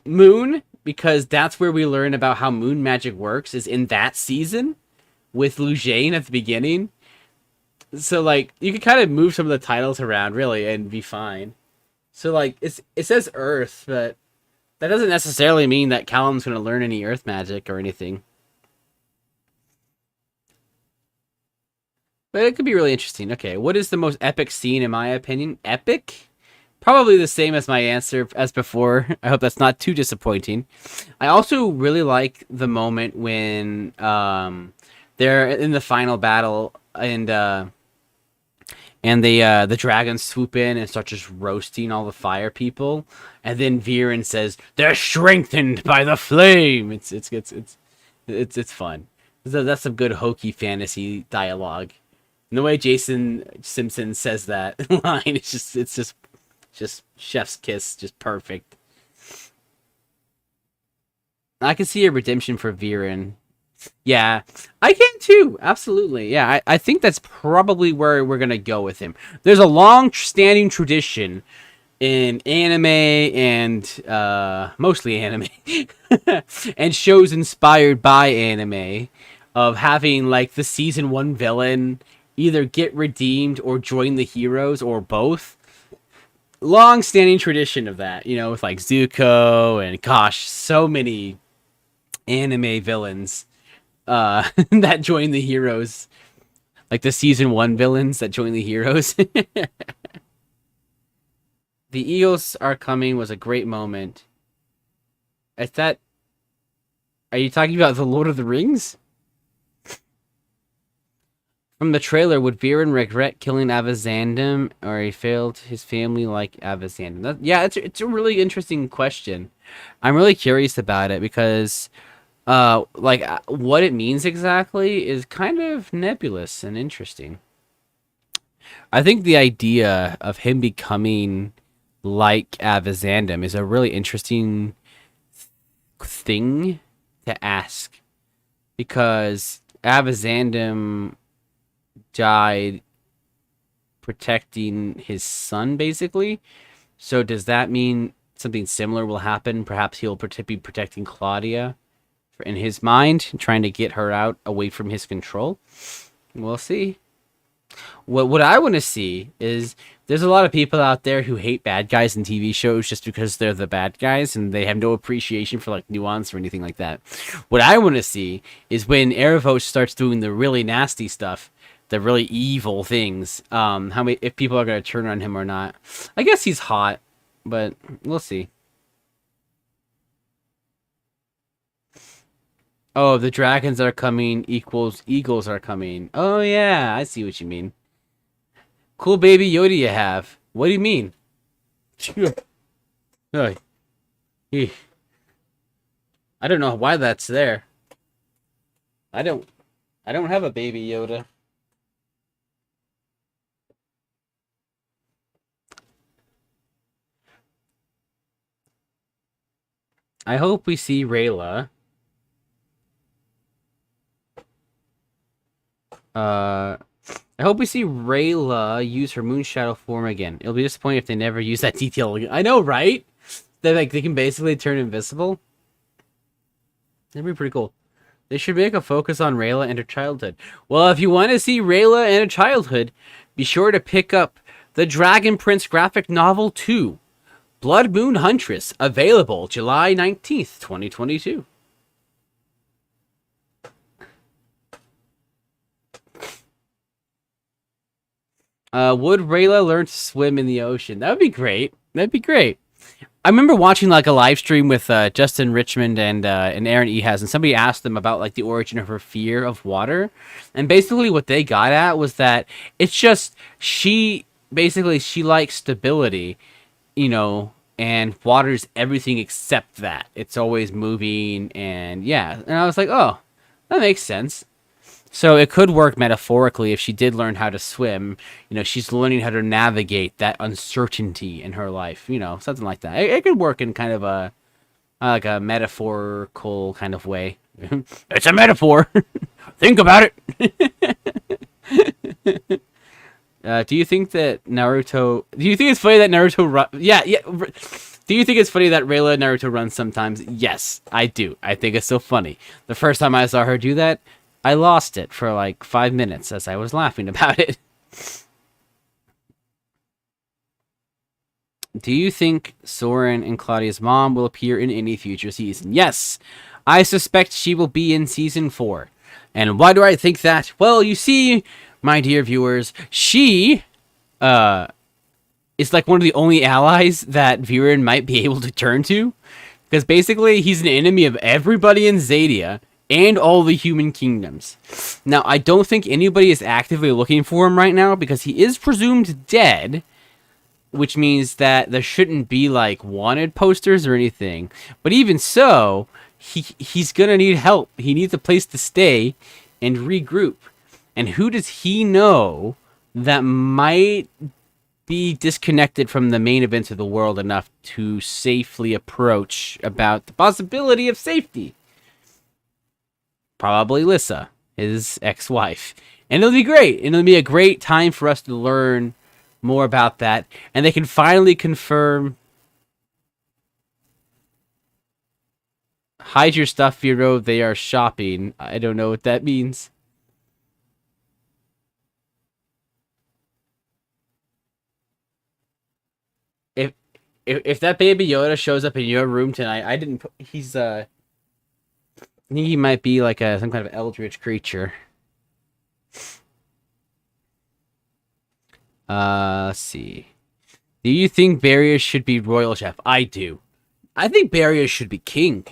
[SPEAKER 1] Moon, because that's where we learn about how moon magic works, is in that season with Lu Jane at the beginning. So like you could kind of move some of the titles around really and be fine. So like it says Earth, but that doesn't necessarily mean that Callum's going to learn any Earth magic or anything. But it could be really interesting. Okay, what is the most epic scene in my opinion? Epic? Probably the same as my answer as before. I hope that's not too disappointing. I also really like the moment when they're in the final battle and the dragons swoop in and start just roasting all the fire people, and then Viren says they're strengthened by the flame. It's fun. That's some good hokey fantasy dialogue. And the way Jason Simpson says that line, it's just chef's kiss, just perfect. I can see a redemption for Viren. Yeah, I can too. Absolutely. Yeah, I think that's probably where we're going to go with him. There's a long-standing tradition in anime and mostly anime and shows inspired by anime of having like the season 1 villain either get redeemed or join the heroes or both. Long-standing tradition of that, you know, with like Zuko and gosh, so many anime villains that join the heroes, like the season 1 villains that join the heroes. The Eagles Are Coming was a great moment. Are you talking about the Lord of the Rings? From the trailer, would Viren regret killing Ava-Zandam, or he failed his family like Ava-Zandam? Yeah, it's a really interesting question. I'm really curious about it because, what it means exactly is kind of nebulous and interesting. I think the idea of him becoming like Ava-Zandam is a really interesting thing to ask. because 𝐉𝐭𝐲𝐿 died protecting his son, basically. So does that mean something similar will happen? Perhaps he'll be protecting Claudia in his mind, trying to get her out away from his control. We'll see. What I want to see is there's a lot of people out there who hate bad guys in TV shows just because they're the bad guys and they have no appreciation for like nuance or anything like that. What I want to see is when 𝐷𝐷 starts doing the really nasty stuff, the really evil things. If people are gonna turn on him or not. I guess he's hot, but we'll see. Oh, the dragons are coming equals eagles are coming. Oh yeah, I see what you mean. Cool baby Yoda you have. What do you mean? I don't know why that's there. I don't have a baby Yoda. I hope we see Rayla. I hope we see Rayla use her moon shadow form again. It'll be disappointing if they never use that detail again. I know, right? They can basically turn invisible. That'd be pretty cool. They should make a focus on Rayla and her childhood. Well, if you want to see Rayla and her childhood, be sure to pick up the Dragon Prince graphic novel 2, Blood Moon Huntress, available July 19th, 2022. Would Rayla learn to swim in the ocean? That would be great. That'd be great. I remember watching like a live stream with Justin Richmond and Aaron Ehas, and somebody asked them about like the origin of her fear of water, and basically what they got at was that it's just she likes stability, you know, and water's everything except that. It's always moving, and yeah, and I was like, oh, that makes sense. So it could work metaphorically if she did learn how to swim. You know, she's learning how to navigate that uncertainty in her life. You know, something like that. It could work in kind of a like a metaphorical kind of way. It's a metaphor. Think about it. Do you think that Naruto? Do you think it's funny that Naruto? Yeah. Do you think it's funny that Rayla and Naruto run sometimes? Yes, I do. I think it's so funny. The first time I saw her do that, I lost it for like 5 minutes as I was laughing about it. Do you think Soren and Claudia's mom will appear in any future season? Yes, I suspect she will be in season 4. And why do I think that? Well, you see, my dear viewers, she is like one of the only allies that Viren might be able to turn to. Because basically, he's an enemy of everybody in Zydia and all the human kingdoms. Now, I don't think anybody is actively looking for him right now because he is presumed dead, which means that there shouldn't be like wanted posters or anything. But even so, he's gonna need help. He needs a place to stay and regroup. And who does he know that might be disconnected from the main events of the world enough to safely approach about the possibility of safety? Probably Lissa, his ex-wife. And it'll be great. And it'll be a great time for us to learn more about that. And they can finally confirm. Hide your stuff, Vero. They are shopping. I don't know what that means. If that baby Yoda shows up in your room tonight, I didn't put, he's I think he might be like some kind of eldritch creature. Let's see. Do you think Barrios should be royal chef? I do. I think Barrios should be king.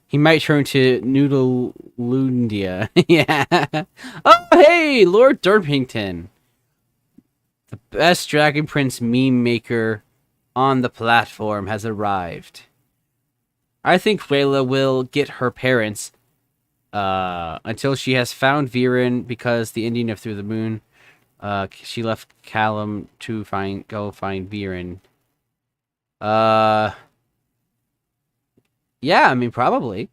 [SPEAKER 1] He might turn to Noodle Lundia. Yeah. Oh, hey, Lord Derpington. The best Dragon Prince meme maker on the platform has arrived. I think Rayla will get her parents until she has found Viren because the ending of Through the Moon. She left Callum to go find Viren. Yeah, I mean, probably.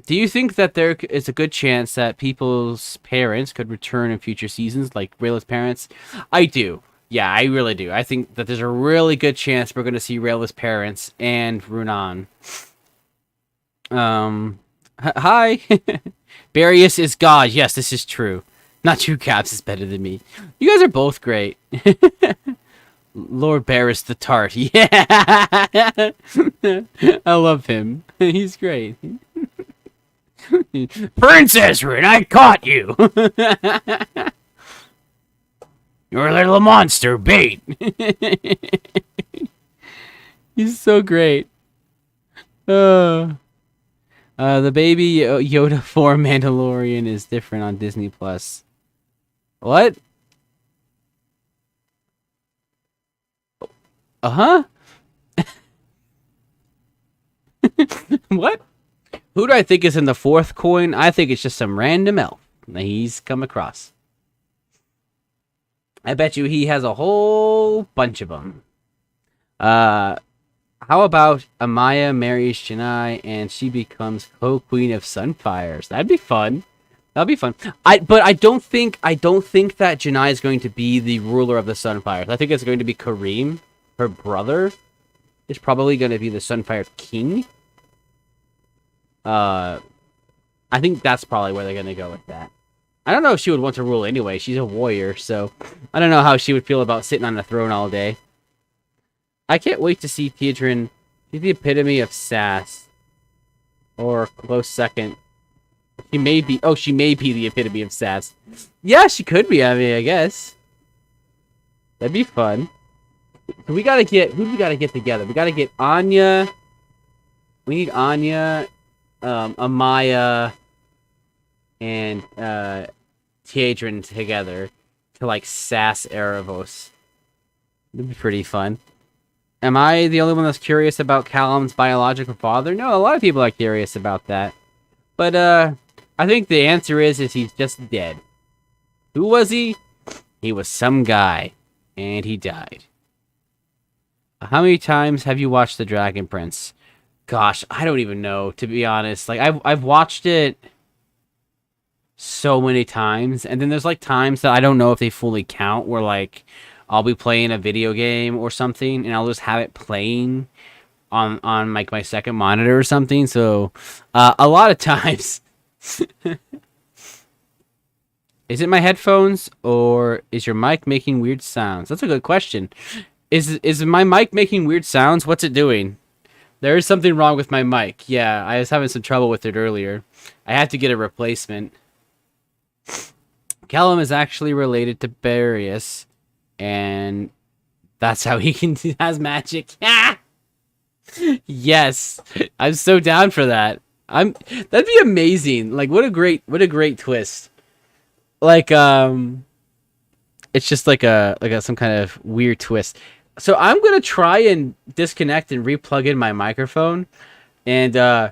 [SPEAKER 1] Do you think that there is a good chance that people's parents could return in future seasons, like Rayla's parents? I do. Yeah, I really do. I think that there's a really good chance we're going to see Rayla's parents and Runan. Hi. Barrius is God. Yes, this is true. Not true. Caps is better than me. You guys are both great. Lord Barris the Tart. Yeah. I love him. He's great. Princess Rin, I caught you. You're a little monster bait. He's so great. The baby Yoda form Mandalorian is different on Disney Plus. What? Uh-huh. What? Who do I think is in the fourth coin? I think it's just some random elf that he's come across. I bet you he has a whole bunch of them. How about Amaya marries Chennai and she becomes co-queen of Sunfires? That'd be fun. That'd be fun. But I don't think that Chennai is going to be the ruler of the Sunfires. I think it's going to be Kareem, her brother, is probably going to be the Sunfire king. I think that's probably where they're going to go with that. I don't know if she would want to rule anyway. She's a warrior, so I don't know how she would feel about sitting on the throne all day. I can't wait to see Teodrin. She's the epitome of sass. Or close second. She may be the epitome of sass. Yeah, she could be, I mean, I guess. That'd be fun. So who do we gotta get together? We gotta get Anya. We need Anya, Amaya, and Teodrin together to like sass Erebos. That'd be pretty fun. Am I the only one that's curious about Callum's biological father? No, a lot of people are curious about that. But I think the answer is he's just dead. Who was he? He was some guy, and he died. How many times have you watched The Dragon Prince? Gosh, I don't even know, to be honest. Like I've watched it so many times, and then there's like times that I don't know if they fully count, where like I'll be playing a video game or something and I'll just have it playing on like my second monitor or something. So a lot of times is it my headphones or is your mic making weird sounds? That's a good question. Is my mic making weird sounds? What's it doing? There is something wrong with my mic. Yeah, I was having some trouble with it earlier. I had to get a replacement. Callum is actually related to Barrius, and that's how he has magic. Yes, I'm so down for that. That'd be amazing. Like, what a great twist. Like, it's just like some kind of weird twist. So I'm gonna try and disconnect and replug in my microphone, and I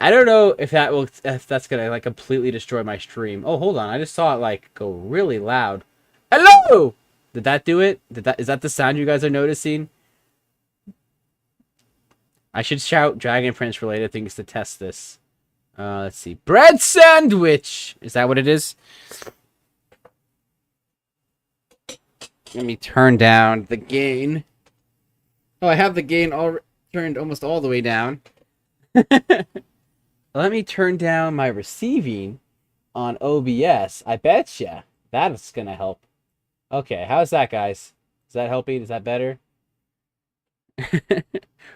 [SPEAKER 1] don't know if that's gonna like completely destroy my stream. Oh, hold on, I just saw it like go really loud. Hello! Did that do it? Is that the sound you guys are noticing? I should shout Dragon Prince related things to test this. Let's see. Bread sandwich! Is that what it is? Let me turn down the gain. Oh, I have the gain all turned almost all the way down. Let me turn down my receiving on OBS. I betcha that's gonna help. Okay, how's that, guys? Is that helping? Is that better?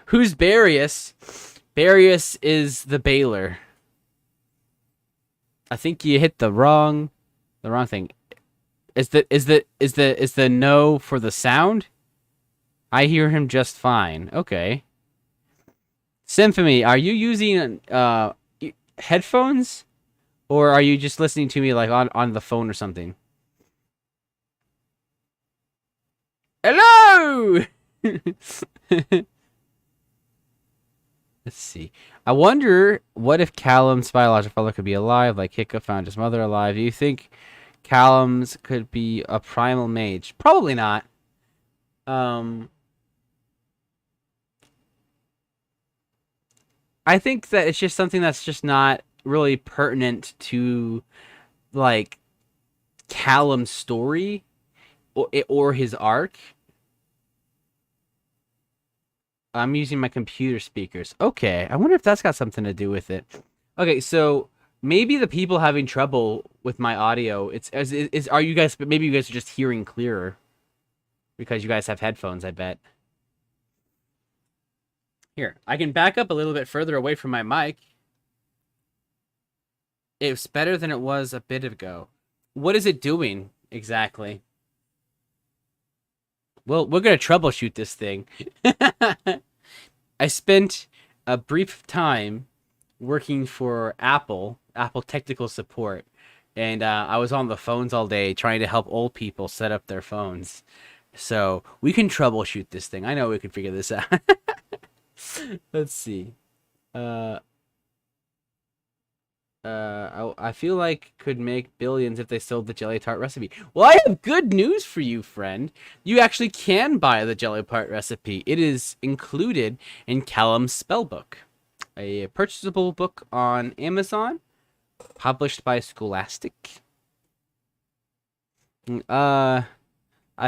[SPEAKER 1] Who's Barrius? Barrius is the Baylor. I think you hit the wrong thing. Is the no for the sound? I hear him just fine. Okay. Symphony, are you using headphones, or are you just listening to me like on the phone or something? Hello. Let's see. I wonder what if Callum's biological father could be alive, like Hiccup found his mother alive. Do you think Callum's could be a primal mage? Probably not. I think that it's just something that's just not really pertinent to like Callum's story or his arc. I'm using my computer speakers. Okay, I wonder if that's got something to do with it. Okay, so maybe the people having trouble with my audio, are you guys, maybe you guys are just hearing clearer because you guys have headphones, I bet. Here, I can back up a little bit further away from my mic. It's better than it was a bit ago. What is it doing exactly? Well, we're going to troubleshoot this thing. I spent a brief time working for Apple technical support, and I was on the phones all day trying to help old people set up their phones. So we can troubleshoot this thing. I know we can figure this out. Let's see. Uh, I feel like could make billions if they sold the jelly tart recipe. Well, I have good news for you, friend. You actually can buy the jelly tart recipe. It is included in Callum's Spellbook, a purchasable book on Amazon, published by Scholastic. I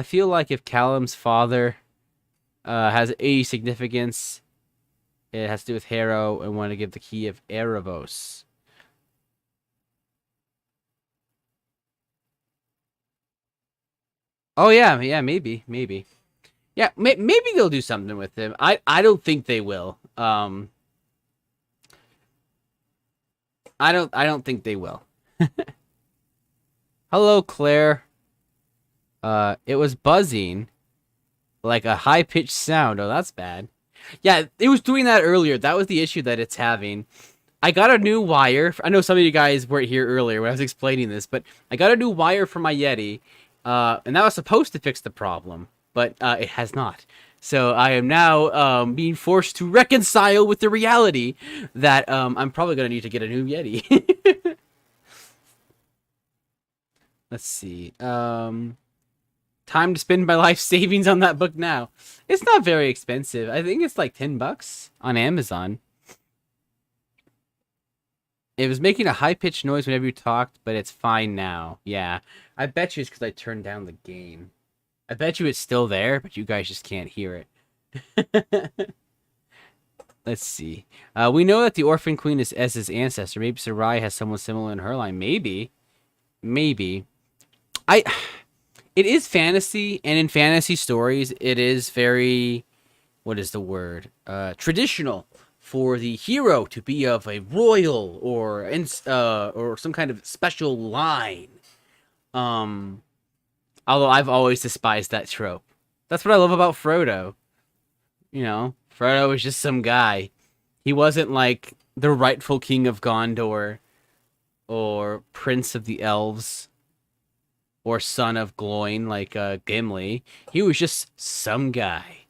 [SPEAKER 1] feel like if Callum's father has a significance, it has to do with Harrow, and want to give the key of Erebos. Oh yeah, maybe. Yeah, maybe they'll do something with him. I don't think they will. I don't think they will. Hello, Claire. It was buzzing like a high-pitched sound. Oh, that's bad. Yeah, it was doing that earlier. That was the issue that it's having. I got a new wire. I know some of you guys weren't here earlier when I was explaining this, but I got a new wire for my Yeti. And that was supposed to fix the problem, but it has not. So I am now being forced to reconcile with the reality that I'm probably going to need to get a new Yeti. Let's see. Time to spend my life savings on that book now. It's not very expensive. I think it's like $10 on Amazon. It was making a high-pitched noise whenever you talked, but it's fine now. Yeah. I bet you it's because I turned down the gain. I bet you it's still there, but you guys just can't hear it. Let's see. We know that the Orphan Queen is Ez's ancestor. Maybe Sarai has someone similar in her line. Maybe. It is fantasy, and in fantasy stories, it is very... What is the word? Traditional for the hero to be of a royal or some kind of special line. Although I've always despised that trope. That's what I love about Frodo. You know, Frodo was just some guy. He wasn't like the rightful king of Gondor or prince of the elves or son of Gloin like Gimli. He was just some guy.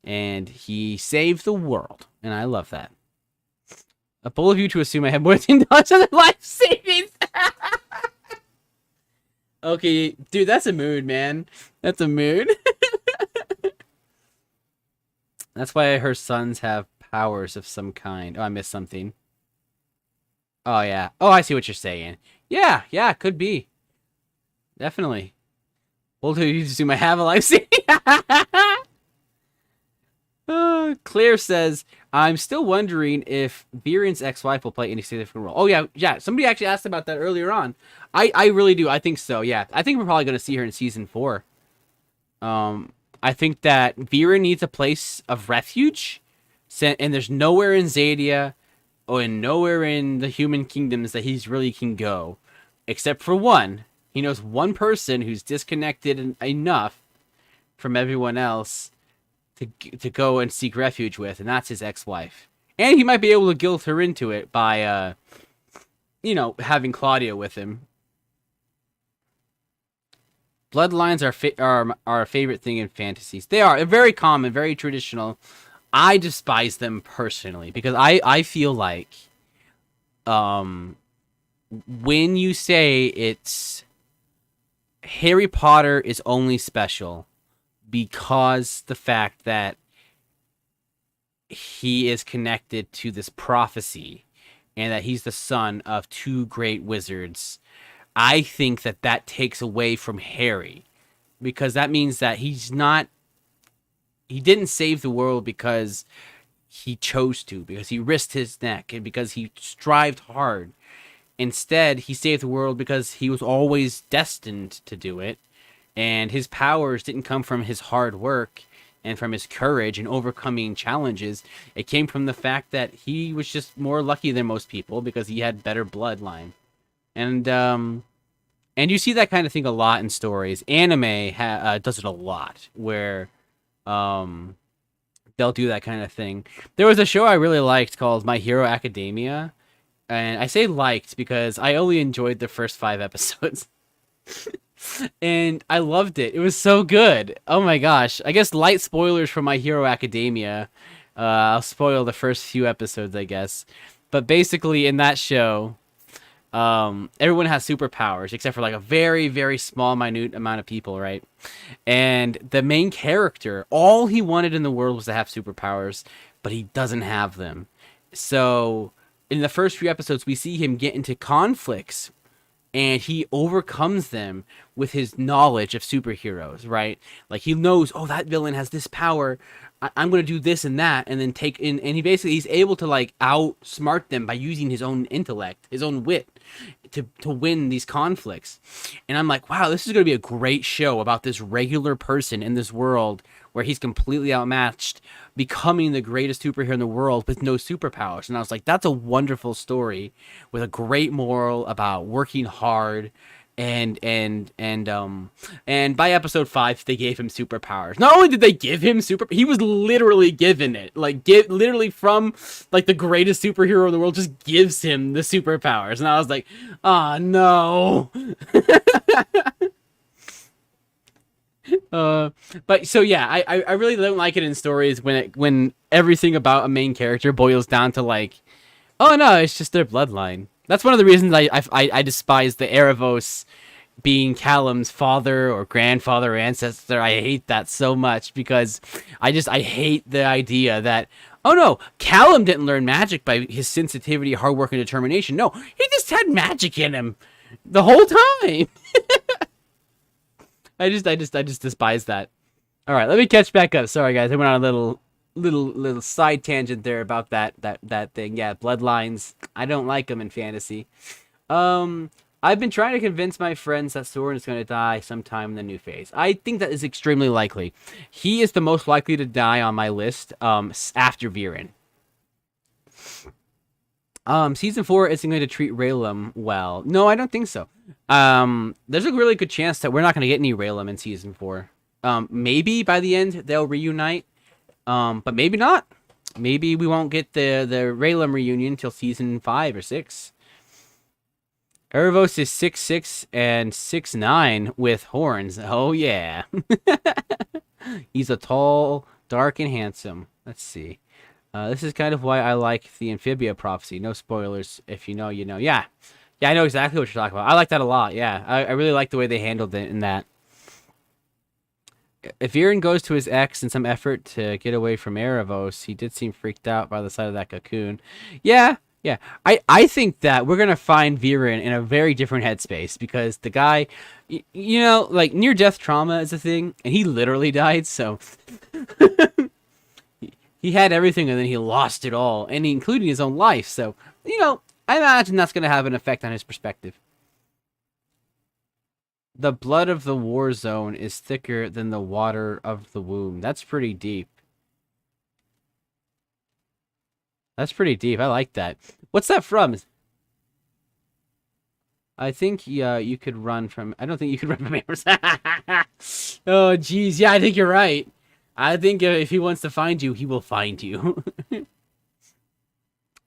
[SPEAKER 1] And he saved the world. And I love that. A bold of you to assume I have more than $10 on the life savings. Okay, dude, that's a mood, man. That's a mood. That's why her sons have powers of some kind. Oh, I missed something. Oh, yeah. Oh, I see what you're saying. Yeah, could be. Definitely. Bold of you to assume I have a life saving. Claire says, I'm still wondering if Viren's ex-wife will play any significant role. Oh, yeah. Somebody actually asked about that earlier on. I really do. I think so, yeah. I think we're probably going to see her in Season 4. I think that Viren needs a place of refuge, and there's nowhere in Xadia or nowhere in the human kingdoms that he's really can go. Except for one. He knows one person who's disconnected enough from everyone else to go and seek refuge with, and that's his ex-wife. And he might be able to guilt her into it by, having Claudia with him. Bloodlines are a favorite thing in fantasies. They are. They're very common, very traditional. I despise them personally, because I feel like, when you say it's Harry Potter is only special because the fact that he is connected to this prophecy and that he's the son of two great wizards, I think that that takes away from Harry, because that means that he didn't save the world because he chose to, because he risked his neck, and because he strived hard. Instead, he saved the world because he was always destined to do it, and his powers didn't come from his hard work and from his courage and overcoming challenges. It came from the fact that he was just more lucky than most people because he had better bloodline. And you see that kind of thing a lot in stories. Anime does it a lot, where they'll do that kind of thing. There was a show I really liked called My Hero Academia, and I say liked because I only enjoyed the first 5 episodes. And I loved it. It was so good. Oh my gosh. I guess light spoilers for My Hero Academia. I'll spoil the first few episodes, I guess. But basically, in that show, everyone has superpowers, except for like a very, very small, minute amount of people, right? And the main character, all he wanted in the world was to have superpowers, but he doesn't have them. So, in the first few episodes, we see him get into conflicts, and he overcomes them with his knowledge of superheroes, right? Like, he knows, oh, that villain has this power. I'm going to do this and that, and then and he's able to, like, outsmart them by using his own intellect, his own wit, to win these conflicts. And I'm like, wow, this is going to be a great show about this regular person in this world where he's completely outmatched, becoming the greatest superhero in the world with no superpowers. And I was like, that's a wonderful story with a great moral about working hard. And by episode 5, they gave him superpowers. Not only did they give him he was literally given it. Like, literally from, like, the greatest superhero in the world just gives him the superpowers. And I was like, oh, no. But so yeah, I really don't like it in stories when everything about a main character boils down to, like, oh no, it's just their bloodline. That's one of the reasons I despise the Erebos being Callum's father or grandfather or ancestor. I hate that so much because I hate the idea that, oh no, Callum didn't learn magic by his sensitivity, hard work, and determination. No, he just had magic in him the whole time. I just despise that. All right, let me catch back up. Sorry guys, I went on a little side tangent there about that thing. Yeah, bloodlines. I don't like them in fantasy. I've been trying to convince my friends that Soren is going to die sometime in the new phase. I think that is extremely likely. He is the most likely to die on my list after Viren. Season 4 isn't going to treat Raylan well. No, I don't think so. There's a really good chance that we're not going to get any Raylan in Season 4. Maybe by the end they'll reunite. But maybe not. Maybe we won't get the Raylan reunion until Season 5 or 6. Erebos is 6'6" and 6'9" with horns. Oh, yeah. He's a tall, dark, and handsome. Let's see. This is kind of why I like the Amphibia prophecy. No spoilers. If you know, you know. Yeah. Yeah, I know exactly what you're talking about. I like that a lot. Yeah, I really like the way they handled it in that. If Viren goes to his ex in some effort to get away from Erebos, he did seem freaked out by the sight of that cocoon. Yeah. Yeah, I think that we're going to find Viren in a very different headspace because the guy, you know, like, near-death trauma is a thing, and he literally died, so he had everything, and then he lost it all, and including his own life, so, you know, I imagine that's going to have an effect on his perspective. The blood of the war zone is thicker than the water of the womb. That's pretty deep. That's pretty deep. I like that. What's that from? I think you could run from... I don't think you could run from Amherst. Oh, jeez. Yeah, I think you're right. I think if he wants to find you, he will find you. If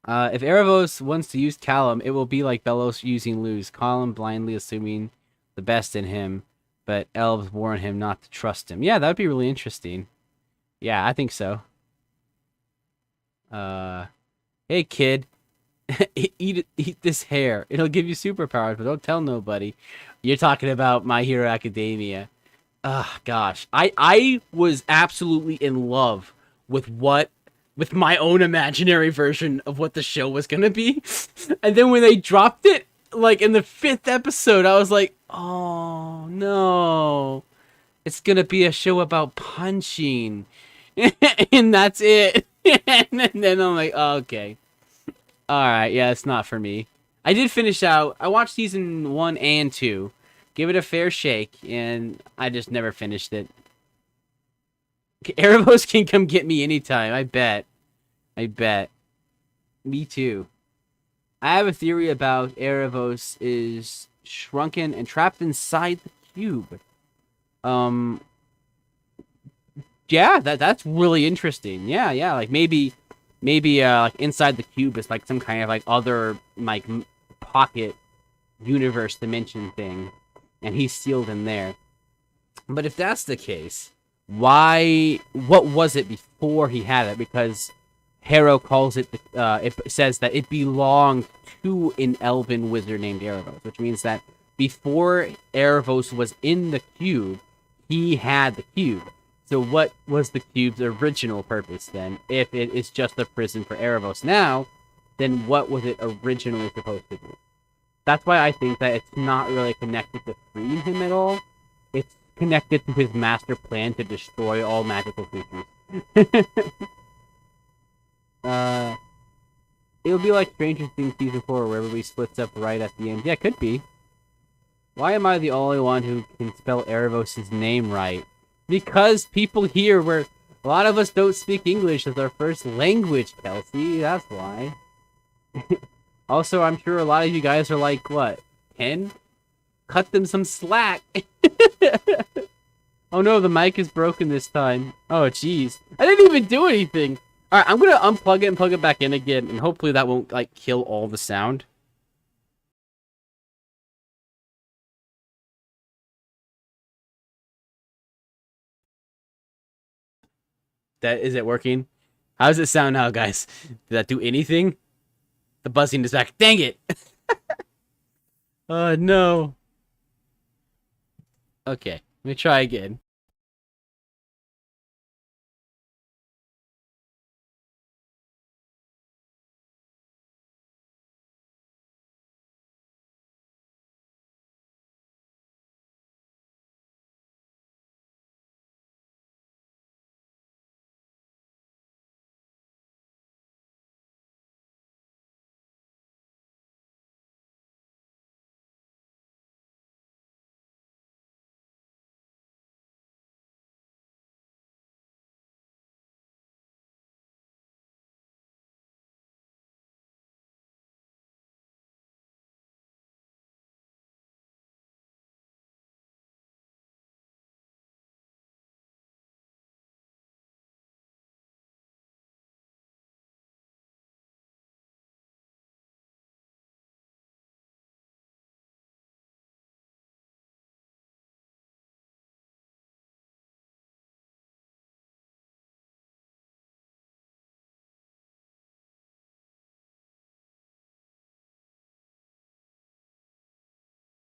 [SPEAKER 1] Erebos wants to use Callum, it will be like Belos using Luz. Callum blindly assuming the best in him, but elves warn him not to trust him. Yeah, that would be really interesting. Yeah, I think so. Hey kid, eat this hair. It'll give you superpowers, but don't tell nobody. You're talking about My Hero Academia. Gosh. I was absolutely in love with what with my own imaginary version of what the show was gonna be. And then when they dropped it, like in the 5th episode, I was like, oh no, it's gonna be a show about punching. And that's it. And then I'm like, oh, okay. Alright, yeah, it's not for me. I did finish out, I watched season 1 and 2. Give it a fair shake, and I just never finished it. Erebos can come get me anytime, I bet. I bet. Me too. I have a theory about Erebos is shrunken and trapped inside the cube. Yeah, that's really interesting. Yeah, like maybe like inside the cube is like some kind of like other like pocket universe dimension thing, and he's sealed in there. But if that's the case, what was it before he had it? Because Harrow calls it, it says that it belonged to an elven wizard named Erebos, which means that before Erebos was in the cube, he had the cube. So what was the cube's original purpose then? If it is just a prison for Erebos now, then what was it originally supposed to do? That's why I think that it's not really connected to freeing him at all. It's connected to his master plan to destroy all magical creatures. It would be like Stranger Things Season 4, where everybody splits up right at the end. Yeah, it could be. Why am I the only one who can spell Erebos' name right? Because people here, where a lot of us don't speak English as our first language, Kelsey. That's why. Also, I'm sure a lot of you guys are like, what, 10? Cut them some slack. Oh no, the mic is broken this time. Oh, jeez. I didn't even do anything. Alright, I'm gonna unplug it and plug it back in again, and hopefully that won't, like, kill all the sound. Is it working? How does it sound now, guys? Did that do anything? The buzzing is back. Dang it! Oh, no. Okay, let me try again.